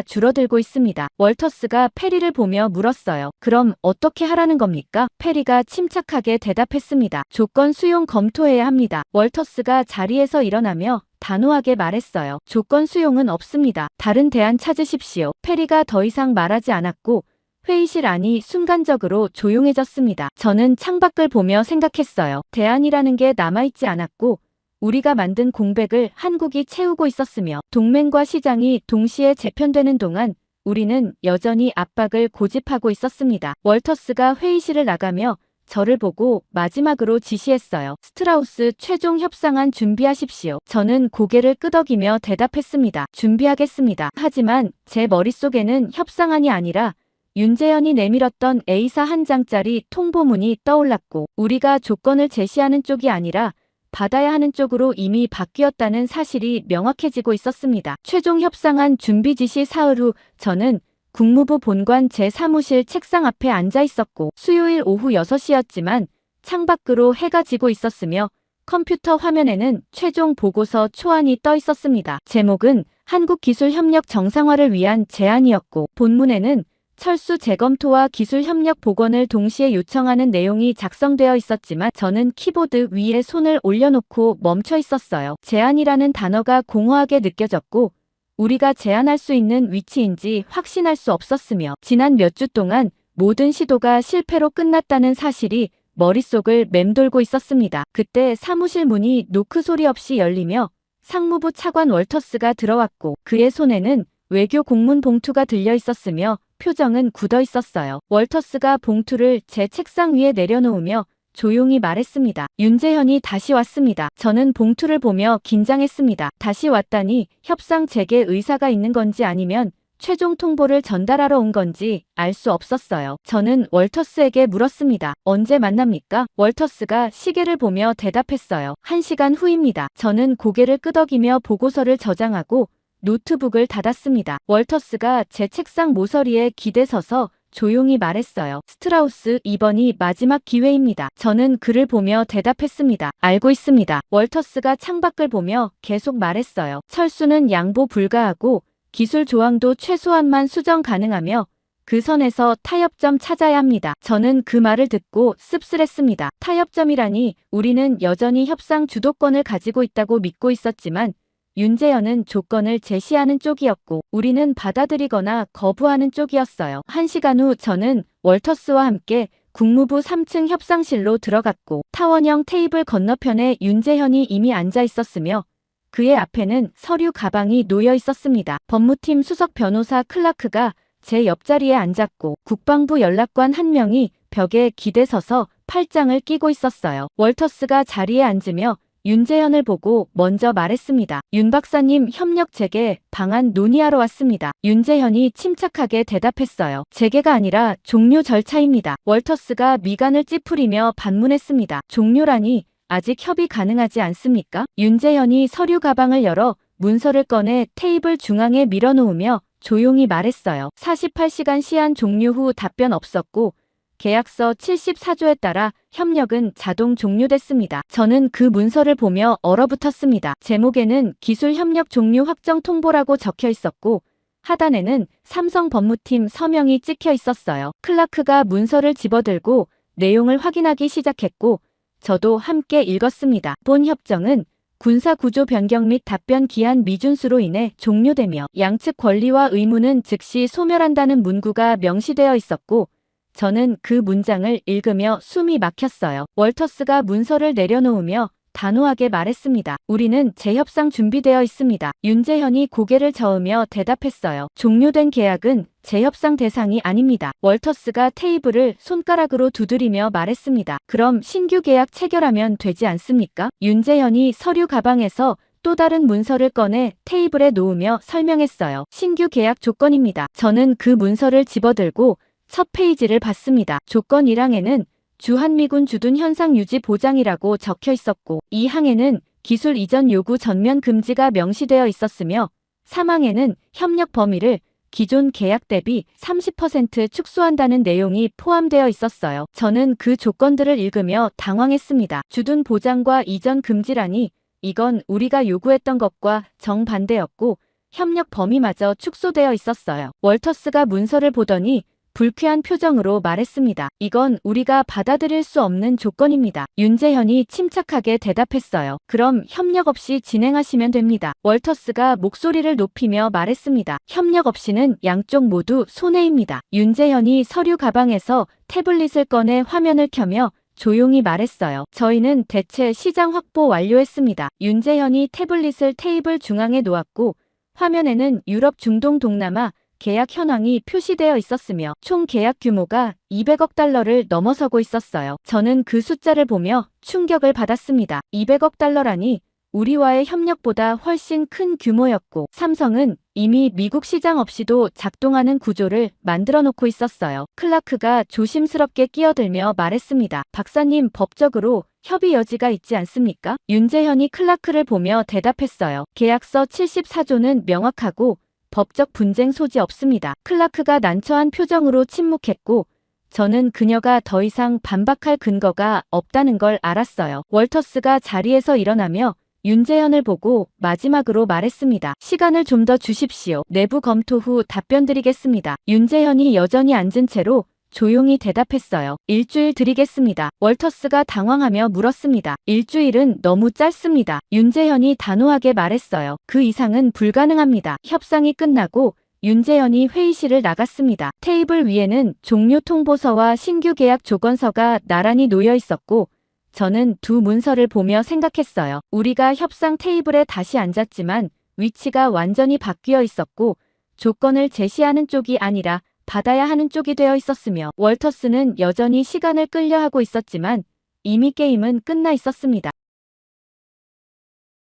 줄어들고 있습니다. 월터스가 페리를 보며 물었어요. 그럼 어떻게 하라는 겁니까? 페리가 침착하게 대답했습니다. 조건 수용 검토해야 합니다. 월터스가 자리에서 일어나며 단호하게 말했어요. 조건 수용은 없습니다. 다른 대안 찾으십시오. 페리가 더 이상 말하지 않았고 회의실 안이 순간적으로 조용해졌습니다. 저는 창밖을 보며 생각했어요. 대안이라는 게 남아있지 않았고 우리가 만든 공백을 한국이 채우고 있었으며 동맹과 시장이 동시에 재편되는 동안 우리는 여전히 압박을 고집하고 있었습니다. 월터스가 회의실을 나가며 저를 보고 마지막으로 지시했어요. 스트라우스 최종 협상안 준비하십시오. 저는 고개를 끄덕이며 대답했습니다. 준비하겠습니다. 하지만 제 머릿속에는 협상안이 아니라 윤재현이 내밀었던 A사 한 장짜리 통보문이 떠올랐고 우리가 조건을 제시하는 쪽이 아니라 받아야 하는 쪽으로 이미 바뀌었다는 사실이 명확해지고 있었습니다. 최종 협상안 준비 지시 사흘 후 저는 국무부 본관 제 사무실 책상 앞에 앉아 있었고 수요일 오후 6시였지만 창밖으로 해가 지고 있었으며 컴퓨터 화면에는 최종 보고서 초안이 떠 있었습니다. 제목은 한국기술협력 정상화를 위한 제안이었고 본문에는 철수 재검토와 기술협력 복원을 동시에 요청하는 내용이 작성되어 있었지만 저는 키보드 위에 손을 올려놓고 멈춰 있었어요. 제안이라는 단어가 공허하게 느껴졌고 우리가 제안할 수 있는 위치인지 확신할 수 없었으며 지난 몇 주 동안 모든 시도가 실패로 끝났다는 사실이 머릿속을 맴돌고 있었습니다. 그때 사무실 문이 노크 소리 없이 열리며 상무부 차관 월터스가 들어왔고 그의 손에는 외교 공문 봉투가 들려 있었으며 표정은 굳어 있었어요. 월터스가 봉투를 제 책상 위에 내려놓으며 조용히 말했습니다. 윤재현이 다시 왔습니다. 저는 봉투를 보며 긴장했습니다. 다시 왔다니 협상 재개 의사가 있는 건지 아니면 최종 통보를 전달하러 온 건지 알 수 없었어요. 저는 월터스에게 물었습니다. 언제 만납니까? 월터스가 시계를 보며 대답했어요. 1시간 후입니다. 저는 고개를 끄덕이며 보고서를 저장하고 노트북을 닫았습니다. 월터스가 제 책상 모서리에 기대서서 조용히 말했어요. 스트라우스, 이번이 마지막 기회입니다. 저는 그를 보며 대답했습니다. 알고 있습니다. 월터스가 창밖을 보며 계속 말했어요. 철수는 양보 불가하고 기술 조항도 최소한만 수정 가능하며 그 선에서 타협점 찾아야 합니다. 저는 그 말을 듣고 씁쓸했습니다. 타협점이라니 우리는 여전히 협상 주도권을 가지고 있다고 믿고 있었지만 윤재현은 조건을 제시하는 쪽이었고 우리는 받아들이거나 거부하는 쪽이었어요. 1시간 후 저는 월터스와 함께 국무부 3층 협상실로 들어갔고 타원형 테이블 건너편에 윤재현이 이미 앉아 있었으며 그의 앞에는 서류 가방이 놓여 있었습니다. 법무팀 수석 변호사 클라크가 제 옆자리에 앉았고 국방부 연락관 한 명이 벽에 기대서서 팔짱을 끼고 있었어요. 월터스가 자리에 앉으며 윤재현을 보고 먼저 말했습니다. 윤 박사님, 협력 재개 방안 논의하러 왔습니다. 윤재현이 침착하게 대답했어요. 재개가 아니라 종료 절차입니다. 월터스가 미간을 찌푸리며 반문했습니다. 종료라니 아직 협의 가능하지 않습니까? 윤재현이 서류 가방을 열어 문서를 꺼내 테이블 중앙에 밀어놓으며 조용히 말했어요. 48시간 시한 종료 후 답변 없었고 계약서 74조에 따라 협력은 자동 종료됐습니다. 저는 그 문서를 보며 얼어붙었습니다. 제목에는 기술협력 종료 확정 통보라고 적혀 있었고 하단에는 삼성 법무팀 서명이 찍혀 있었어요. 클라크가 문서를 집어들고 내용을 확인하기 시작했고 저도 함께 읽었습니다. 본 협정은 군사구조 변경 및 답변 기한 미준수로 인해 종료되며 양측 권리와 의무는 즉시 소멸한다는 문구가 명시되어 있었고 저는 그 문장을 읽으며 숨이 막혔어요. 월터스가 문서를 내려놓으며 단호하게 말했습니다. 우리는 재협상 준비되어 있습니다. 윤재현이 고개를 저으며 대답했어요. 종료된 계약은 재협상 대상이 아닙니다. 월터스가 테이블을 손가락으로 두드리며 말했습니다. 그럼 신규 계약 체결하면 되지 않습니까? 윤재현이 서류 가방에서 또 다른 문서를 꺼내 테이블에 놓으며 설명했어요. 신규 계약 조건입니다. 저는 그 문서를 집어들고 첫 페이지를 봤습니다. 조건 1항에는 주한미군 주둔 현상 유지 보장이라고 적혀 있었고 이 항에는 기술 이전 요구 전면 금지가 명시되어 있었으며 사망에는 협력 범위를 기존 계약 대비 30% 축소한다는 내용이 포함되어 있었어요. 저는 그 조건들을 읽으며 당황했습니다. 주둔 보장과 이전 금지라니 이건 우리가 요구했던 것과 정반대였고 협력 범위마저 축소되어 있었어요. 월터스가 문서를 보더니 불쾌한 표정으로 말했습니다. 이건 우리가 받아들일 수 없는 조건입니다. 윤재현이 침착하게 대답했어요. 그럼 협력 없이 진행하시면 됩니다. 월터스가 목소리를 높이며 말했습니다. 협력 없이는 양쪽 모두 손해입니다. 윤재현이 서류 가방에서 태블릿을 꺼내 화면을 켜며 조용히 말했어요. 저희는 대체 시장 확보 완료했습니다. 윤재현이 태블릿을 테이블 중앙에 놓았고 화면에는 유럽, 중동, 동남아 계약 현황이 표시되어 있었으며 총 계약 규모가 200억 달러를 넘어서고 있었어요. 저는 그 숫자를 보며 충격을 받았습니다. 200억 달러라니 우리와의 협력보다 훨씬 큰 규모였고 삼성은 이미 미국 시장 없이도 작동하는 구조를 만들어 놓고 있었어요. 클라크가 조심스럽게 끼어들며 말했습니다. 박사님, 법적으로 협의 여지가 있지 않습니까? 윤재현이 클라크를 보며 대답했어요. 계약서 74조는 명확하고 법적 분쟁 소지 없습니다. 클라크가 난처한 표정으로 침묵했고 저는 그녀가 더 이상 반박할 근거가 없다는 걸 알았어요. 월터스가 자리에서 일어나며 윤재현을 보고 마지막으로 말했습니다. 시간을 좀 더 주십시오. 내부 검토 후 답변 드리겠습니다. 윤재현이 여전히 앉은 채로 조용히 대답했어요. 일주일 드리겠습니다. 월터스가 당황하며 물었습니다. 일주일은 너무 짧습니다. 윤재현이 단호하게 말했어요. 그 이상은 불가능합니다. 협상이 끝나고 윤재현이 회의실을 나갔습니다. 테이블 위에는 종료 통보서와 신규 계약 조건서가 나란히 놓여 있었고 저는 두 문서를 보며 생각했어요. 우리가 협상 테이블에 다시 앉았지만 위치가 완전히 바뀌어 있었고 조건을 제시하는 쪽이 아니라 받아야 하는 쪽이 되어 있었으며 월터스는 여전히 시간을 끌려 하고 있었지만 이미 게임은 끝나 있었습니다.